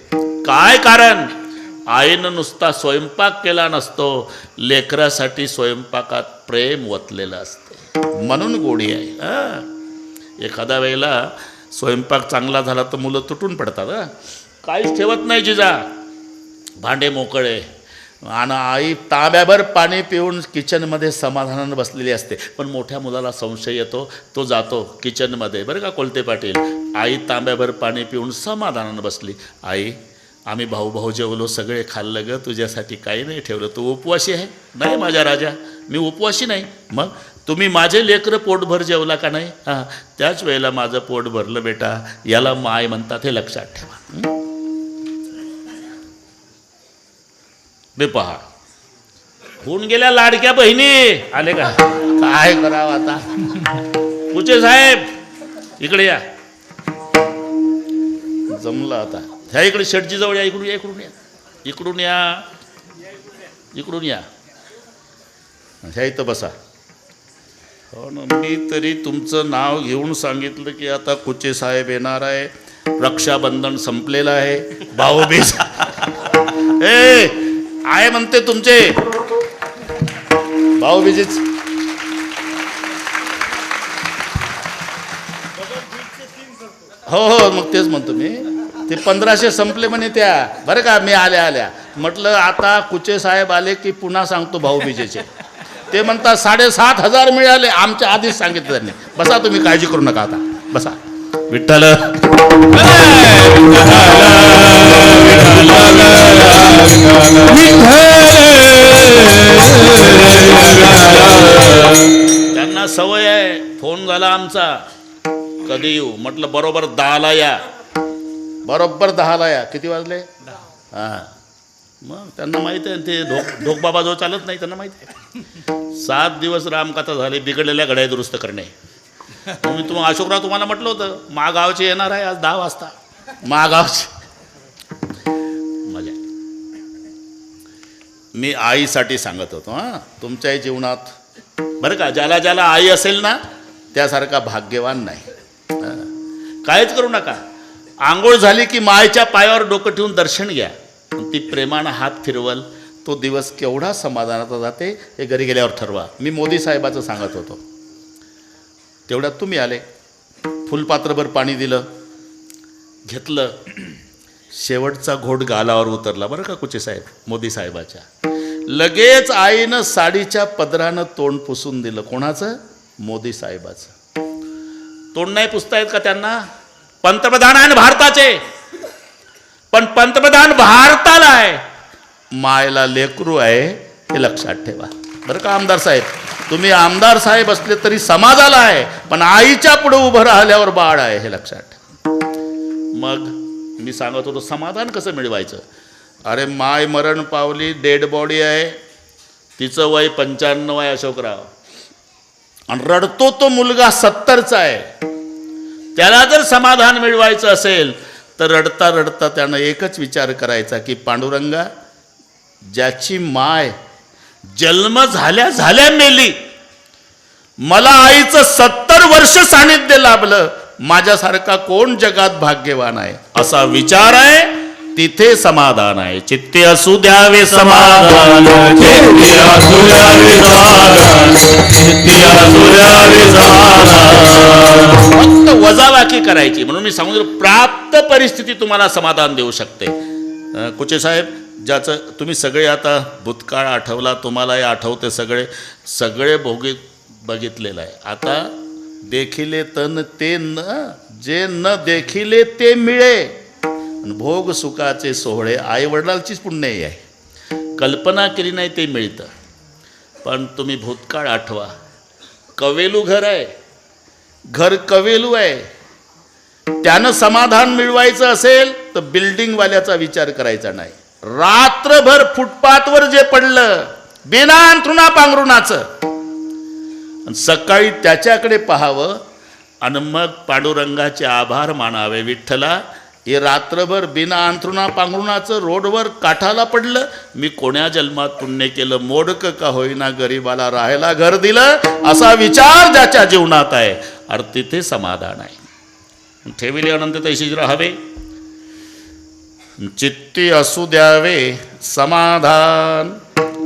काय कारण? आईनं नुसता स्वयंपाक केला नसतो, लेकरासाठी स्वयंपाकात प्रेम ओतलेलं असते, म्हणून गोडी आहे. एखाद्या वेळेला स्वयंपाक चांगला झाला तर मुलं तुटून पडतात. काहीच ठेवत नाही जिजा, भांडे मोकळे, आणि आई तांब्याभर पाणी पिऊन किचनमध्ये समाधानानं बसलेली असते. पण मोठ्या मुलाला संशय येतो, तो जातो किचनमध्ये, बरं का कोलते पाटील, आई तांब्याभर पाणी पिऊन समाधानानं बसली. आई, आम्ही भाऊ जेवलो, सगळे खाल्लं ग, तुझ्यासाठी काही नाही ठेवलं, तू उपवासी आहे? नाही माझ्या राजा, मी उपवासी नाही. मग तुम्ही माझे लेकरं पोटभर जेवला का नाही? हां, त्याच वेळेला माझं पोट भरलं बेटा, याला माय म्हणतात, हे लक्षात ठेवा. बे पहा, होऊन गेल्या लाडक्या बहिणी आले का? काय करावं आता? कुचे साहेब इकडे या, जमलं आता. ह्या इकडे शेटजी जवळ या, इकडून या, इकडून या, इकडून या, इकडून या, ह्या इथं बसा. हो ना, मी तरी तुमचं नाव घेऊन सांगितलं की आता कुचे साहेब येणार आहे, रक्षाबंधन संपलेलं आहे, भाऊबीज आहे म्हणते तुमचे, भाऊबीजेच. हो, मग तेच म्हणतो मी, ते 1500 संपले म्हणे त्या, बरं का. मी आल्या म्हटलं आता कुचे साहेब आले की पुन्हा सांगतो भाऊबीजेचे. ते म्हणतात 7500 मिळाले, आमच्या आधीच सांगितलं त्यांनी. बसा तुम्ही, काळजी करू नका, आता बसा. विठ्ठल त्यांना सवय आहे, फोन झाला आमचा कधी येऊ, म्हटलं बरोबर 10ला या, बरोबर 10ला या. किती वाजले? 10. मग त्यांना माहिती आहे ते ढोकबाबा जो चालत नाही, त्यांना माहिती आहे. 7 दिवस रामकथा झाले बिघडलेल्या घड्या दुरुस्त करणे. मी अशोकराव तुम्हाला म्हटलं होतं महागावचे येणार आहे आज 10 वाजता. महागावचे मजा. मी आईसाठी सांगत होतो हां, तुमच्याही जीवनात बरं का, ज्याला ज्याला आई असेल ना त्यासारखा भाग्यवान नाही. काहीच करू नका. आंघोळ झाली की मायच्या पायावर डोकं ठेवून दर्शन घ्या. ती प्रेमानं हात फिरवल, तो दिवस केवढा समाधानाचा जाते हे घरी गेल्यावर ठरवा. मी मोदी साहेबाचं सांगत होतो, तेवढ्यात तुम्ही आले, फुलपात्रभर पाणी दिलं, घेतलं, शेवटचा घोट गालावर उतरला बरं का कुचे साहेब, मोदी साहेबाच्या. लगेच आईनं साडीच्या पदरानं तोंड पुसून दिलं. कोणाचं? मोदी साहेबाचं. तोंड नाही पुसता येत का त्यांना? पंतप्रधान आहे भारताचे, पण पंतप्रधान भारताला आहे, मायला लेकरू आहे हे लक्षात ठेवा बरं का आमदार साहेब. तुम्ही आमदार साहेब असले तरी समाजाला आहे, पण आईच्या पुढे उभं राहिल्यावर बाळ आहे हे लक्षात ठेवा. मग मी सांगत होतो समाधान कसं मिळवायचं. अरे माय मरण पावली, डेड बॉडी आहे, तिचं वय 95 आहे अशोकराव, आणि रडतो तो मुलगा 70चा आहे. त्याला जर समाधान मिळवायचं असेल तर रडता रडता त्यानं एकच विचार करायचा की पांडुरंगा, ज्याची माय जन्म झाल्या झाल्या मेली, मला आईचं 70 वर्ष सानिध्य लाभलं, माझ्यासारखा कोण जगात भाग्यवान आहे, असा विचार आहे, तिथे समाधान आहे. चित्ते असू द्यावे समाधान, चित्ती असू द्यावे समाधान, चित्ती असू द्यावे समाधान. फक्त वजाबाकी करायची. म्हणून मी सांगू प्राप्त परिस्थिती तुम्हाला समाधान देऊ शकते. कुचे साहेब, ज्याचं तुम्ही सगळे आता भूतकाळ आठवला, तुम्हालाही आठवते, सगळे सगळे बघितलेलं आहे. आता देखिले तन ते न, जे न देखिले ते मिळे, भोग सुखाचे सोहळे आई वडिलांचीच पुण्याई आहे. कल्पना केली नाही ते मिळतं. पण तुम्ही भूतकाळ आठवा. कवेलू घर आहे, घर कवेलू आहे. त्यानं समाधान मिळवायचं असेल तर बिल्डिंगवाल्याचा विचार करायचा नाही. रात्रभर फुटपाथवर जे पडलं बिना अंथरुणा पांघरुणाचं, सकाळी त्याच्याकडे पाहावं आणि मग पांडुरंगाचे आभार मानावे. विठ्ठला, हे रात्रभर बिना अंथरुणा पांघरुणाचं रोडवर काठाला पडलं, मी कोण्या जन्मात पुण्य केलं, मोडक का होईना गरीबाला राहायला घर दिलं, असा विचार ज्याच्या जीवनात आहे, अरे तिथे समाधान आहे. ठेविले अनंत तैशीच राहावे, चित्ती असू द्यावे समाधान.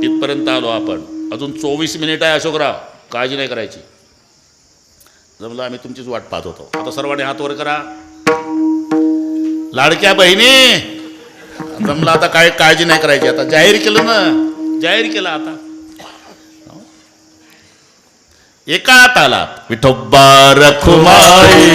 इथपर्यंत आलो आपण. अजून 24 मिनिट आहे अशोकराव, काळजी नाही करायची. जमलं, आम्ही तुमचीच वाट पाहत होतो. आता सर्वांनी हात वर करा. लाडक्या बहिणी, जमलं, आता काय काळजी नाही करायची. आता जाहीर केलं ना, जाहीर केलं. आता एका तालात विठोबा रखुमाई,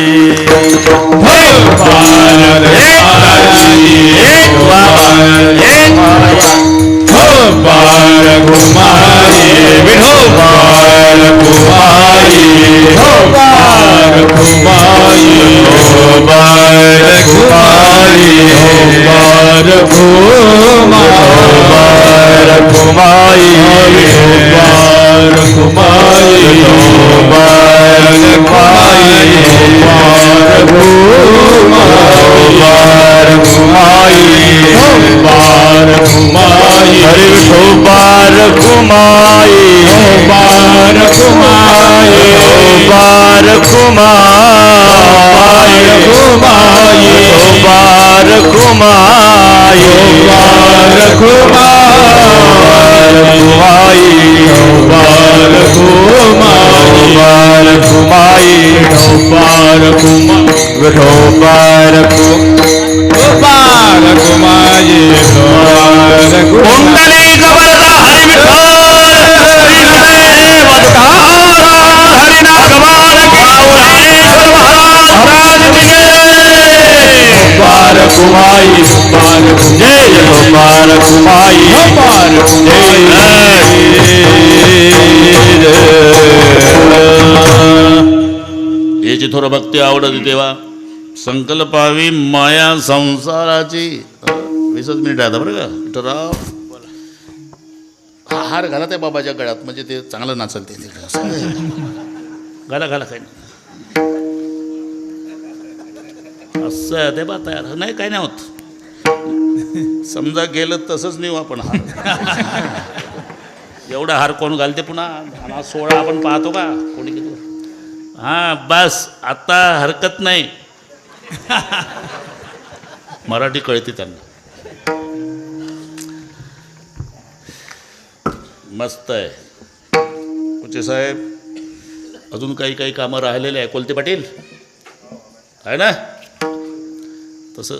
याची थोडं भक्ती आवडत तेव्हा संकल्पावी माया संसाराची. 20 मिनिट आता बरं का. विठ्ठलराव, हार घाला त्या बाबाच्या गळ्यात, म्हणजे ते चांगलं नाचल. ते घाला घाला, काही नाही असं ते बा तयार नाही, काही नाही होत. समजा गेलं तसंच नेऊ आपण हार. एवढा हार कोण घालते पुन्हा? आणि 16 आपण पाहतो का कोणी किती? हां बस आता हरकत नाही. मराठी कळते त्यांना. मस्त आहे. पुचे साहेब अजून काही कामं राहिलेले आहे. कोलते पाटील आहे ना? तसं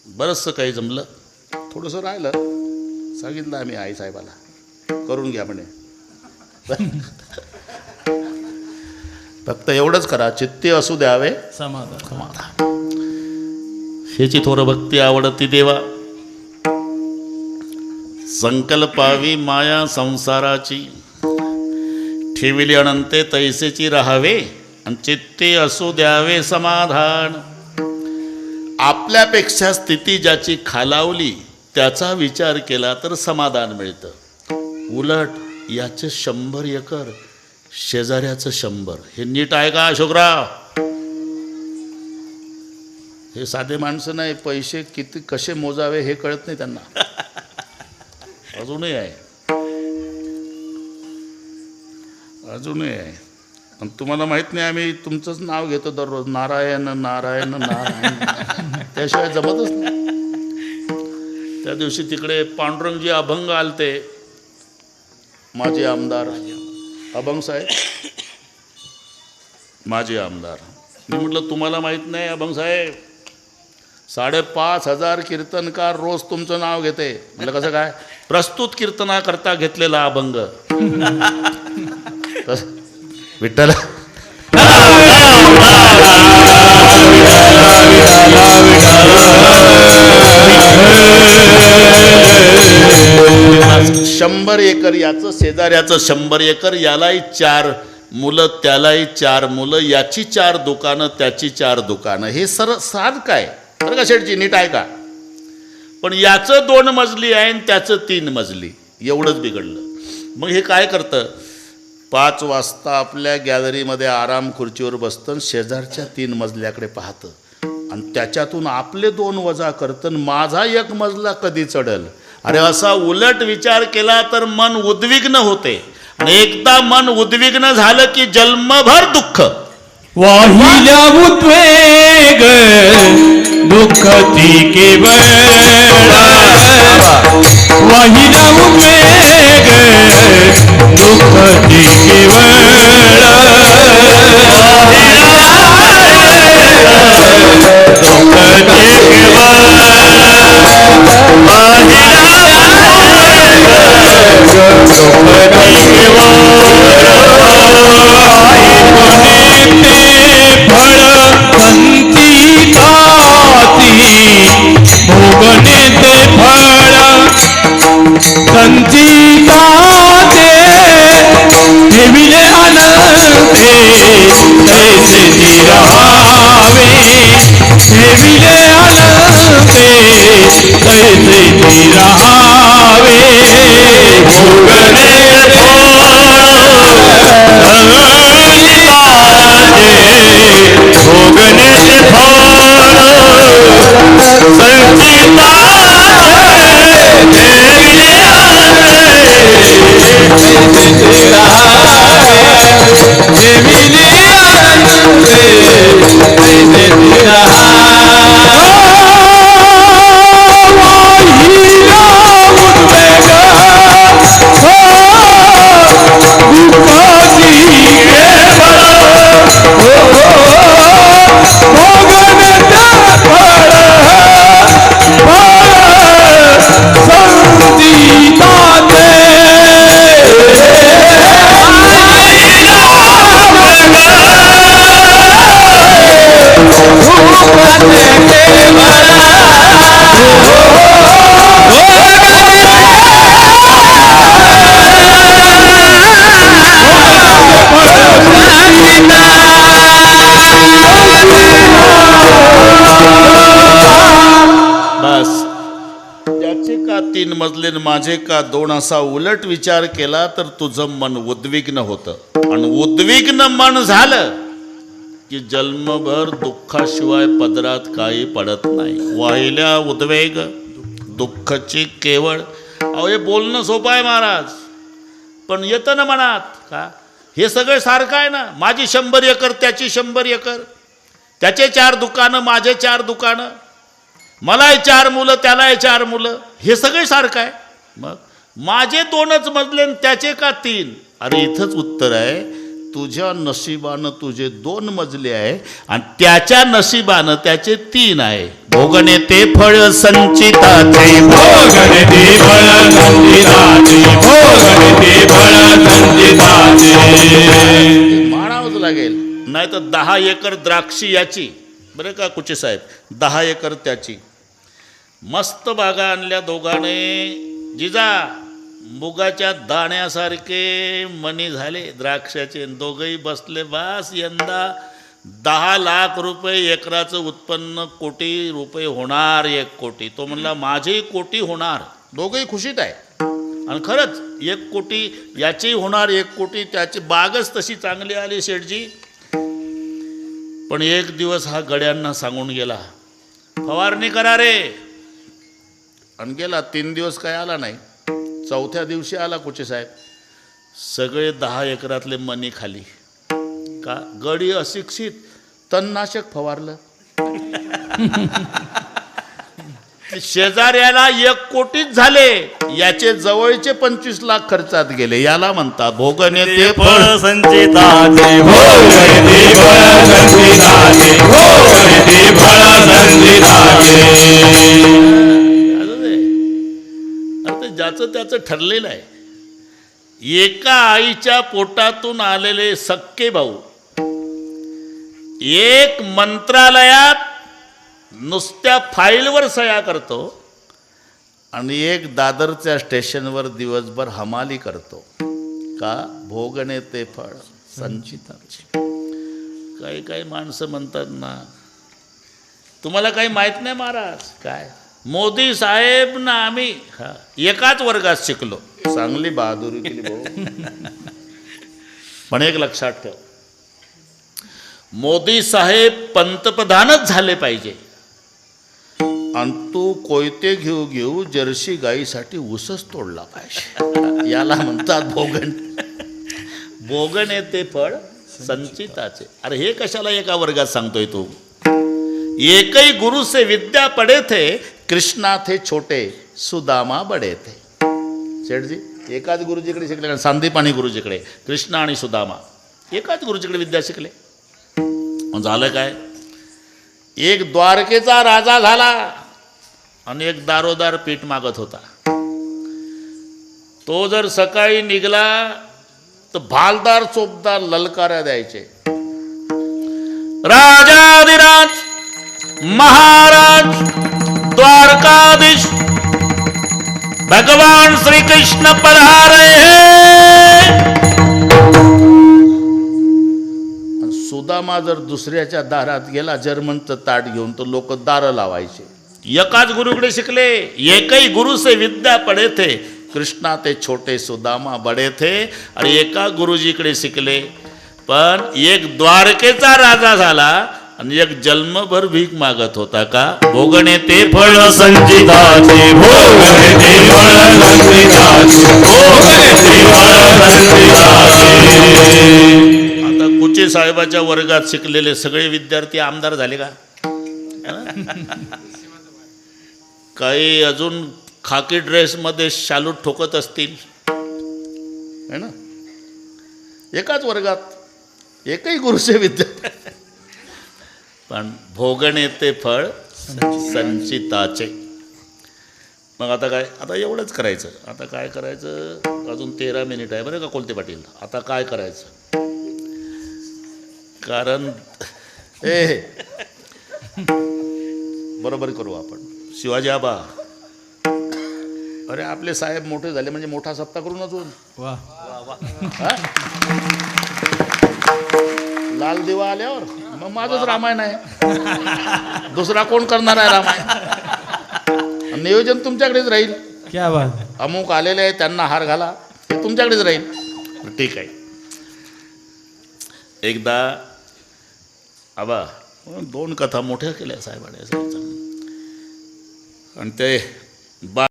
बरंचसं काही जमलं, थोडंसं राहिलं. सांगितलं आम्ही आई साहेबाला करून घ्या म्हणे. फक्त एवढंच करा, चित्ती असू द्यावे समाधान. हेची थोर भक्ती आवडती देवा. संकल्पावी माया संसाराची, ठेविली अनंते तैसेची राहावे, आणि चित्ते असू द्यावे समाधान. आपल्यापेक्षा स्थिती ज्याची खालावली त्याचा विचार केला तर समाधान मिळतं. उलट याचे 100 एकर, शेजाऱ्याचं 100. हे नीट आहे का अशोकराव? हे साधे माणसं नाही, पैसे किती कसे मोजावे हे कळत नाही त्यांना. अजूनही आहे, अजूनही आहे. आणि तुम्हाला माहीत नाही, आम्ही तुमचंच नाव घेतो दररोज, नारायण नारायण नारायण. त्याशिवाय जमतच नाही. त्या दिवशी तिकडे पांडुरंगजी अभंग आलते, माझे आमदार अभंग साहेब, माझे आमदार. मी म्हटलं तुम्हाला माहीत नाही अभंग साहेब, 5,500 कीर्तनकार रोज तुमचं नाव घेते. म्हटलं कसं काय? प्रस्तुत कीर्तनाकरता घेतलेला अभंग. विठ्ठल शंभर एकर याचं, शेजाऱ्याचं 100 एकर, यालाही 4 मुलं, त्यालाही 4 मुलं, याची 4 दुकानं, त्याची 4 दुकानं. हे साध काय बरं का शेठजी, नीट आहे का? पण याचं 2 मजली आहे आणि त्याचं 3 मजली, एवढंच बिघडलं. मग हे काय करतं? 5 वाजता आपल्या गॅलरीमध्ये आराम खुर्चीवर बसतं, शेजारच्या 3 मजल्याकडे पाहतं, आणि त्याच्यातून आपले 2 वजा करतं, माझा 1 मजला कधी चढल. अरे असा उलट विचार केला तर मन उद्विग्न होते, आणि एकदा मन उद्विग्न झालं की जन्मभर दुःख. वाहिल्या उद्वेग दुःख ती केवळ, वाहिल्या उद्वेग दुःख ती केवळ, दुःख ती भोगने ते फळ संचिताचे, ठेविले अनंते तैसे ती राहावे, ठेविले अनंते तैसे ती राहावे. भोगने भोगने तीन मजले माझे का 2 असा उलट विचार केला तर तुझं मन उद्विग्न होतं, आणि उद्विग्न मन झालं की जन्मभर दुःखाशिवाय पदरात काही पडत नाही. वाहिल्या उद्वेग दुःखची केवळ. अहो हे बोलणं सोपं आहे महाराज, पण येतं ना मनात का? हे सगळं सारखं आहे ना. माझी 100 एकर, त्याची 100 एकर, त्याचे 4 दुकानं, माझे 4 दुकानं, मलाही 4 मुलं, त्यालाही 4 मुलं, हे सगळे सारखं आहे. मग माझे 2च मजले आणि त्याचे का 3? अरे इथंच उत्तर आहे, तुझ्या नशिबानं तुझे 2 मजले आहे आणि त्याच्या नशिबानं त्याचे 3 आहे. भोगणे ते फळ संचिताचे, भोगणे ते फळ संचिताचे, भोगणे ते फळ संचिताचे. मानावंच लागेल. नाही तर 10 एकर द्राक्षी याची, बरं का कुचे साहेब, 10 एकर त्याची. मस्त बागा आणल्या दोघांनी. जिजा मुगाच्या दाण्यासारखे मणी झाले द्राक्षाचे. दोघंही बसले, बास यंदा 10 लाख रुपये एकराचं उत्पन्न, कोटी रुपये होणार, 1 कोटी. तो म्हणला माझेही कोटी होणार. दोघंही खुशीत आहे. आणि खरंच 1 कोटी याचीही होणार, 1 कोटी त्याची. बागच तशी चांगली आली शेठजी. पण एक दिवस हा गड्यांना सांगून गेला, फवारणी करा रे. आणि गेला. 3 दिवस काय आला नाही. 4थ्या दिवशी आला कुचे साहेब. सगळे 10 एकरातले मणी खाली. का? गडी अशिक्षित, तणनाशक फवारलं. शेजाऱ्याला 1 कोटीच झाले, याचे जवळचे 25 लाख खर्चात गेले. याला म्हणतात भोगणे ते फळ संचिताचे, भोगणे ते फळ संचिताचे, भोगणे ते फळ संचिताचे. अरे ज्याचं त्याचं ठरलेलं आहे. एका आईच्या पोटातून आलेले सक्के भाऊ एक मंत्रालयात नुसत्या फाईलवर सह्या करतो आणि एक दादरच्या स्टेशनवर दिवसभर हमाली करतो. का? भोगणे ते फळ संचिताचे. काही काही माणसं म्हणतात ना, तुम्हाला काही माहीत नाही महाराज. काय मोदी साहेब ना आम्ही एकाच वर्गात शिकलो. चांगली बहादुरी केली भाऊ. पण एक लक्षात ठेव, मोदी साहेब पंतप्रधानच झाले पाहिजे आणि तू कोयते घेऊ घेऊ जर्सी गाईसाठी ऊसच तोडला पाहिजे. याला म्हणतात भोगण. भोगणे ते फळ संचिताचे. अरे हे कशाला एका वर्गात सांगतोय तू? एकही गुरु से विद्या पडे थे, कृष्णा थे छोटे, सुदामा बडे थे. शेठजी एकाच गुरुजीकडे शिकले, सांदीपाणी गुरुजीकडे, कृष्णा आणि सुदामा एकाच गुरुजीकडे विद्या शिकले. झालं काय? एक द्वारकेचा राजा झाला आणि एक दारोदार पीठ मागत होता. तो जर सकाळी निघला तर भालदार चोपदार ललकाऱ्या द्यायचे. राजाधिराज महाराज द्वारकाधीश भगवान श्री कृष्ण पधारे. सुदामा जर दुसऱ्याच्या दारात गेला जर्मनचं ताट घेऊन, तर लोक दारं लावायचे. एकाच गुरुकडे शिकले. एकही गुरु से विद्या पडे थे, कृष्णा ते छोटे, सुदामा बडे थे. आणि एका गुरुजीकडे शिकले. पण एक द्वारकेचा राजा झाला आणि एक जन्मभर भीक मागत होता. का? भोगणे ते फळ संचिताचे, भोगणे ते फळ संचिताचे, भोगणे ते फळ संचिताचे. आता कुचे साहेबाच्या वर्गात शिकलेले सगळे विद्यार्थी आमदार झाले का? काही अजून खाकी ड्रेसमध्ये शालू ठोकत असतील, है ना? एकाच वर्गात एकही गुरुचे विद्या. पण भोगणे ते फळ संचिताचे. मग आता काय? आता एवढंच करायचं. आता काय करायचं? अजून 13 मिनिट आहे बरं का कोलते पाटील. आता काय करायचं? कारण बरोबर करू आपण. शिवाजी आबा, अरे आपले साहेब मोठे झाले म्हणजे मोठा सप्ताह करू ना. लाल दिवा आल्यावर मग माझंच रामायण आहे. दुसरा कोण करणार आहे रामायण? नियोजन तुमच्याकडेच राहील. क्या बात. अमुक आलेले आहे त्यांना हार घाला, हे तुमच्याकडेच राहील. ठीक आहे. एकदा आबा 2 कथा मोठ्या केल्या साहेबाने. आणि ते बा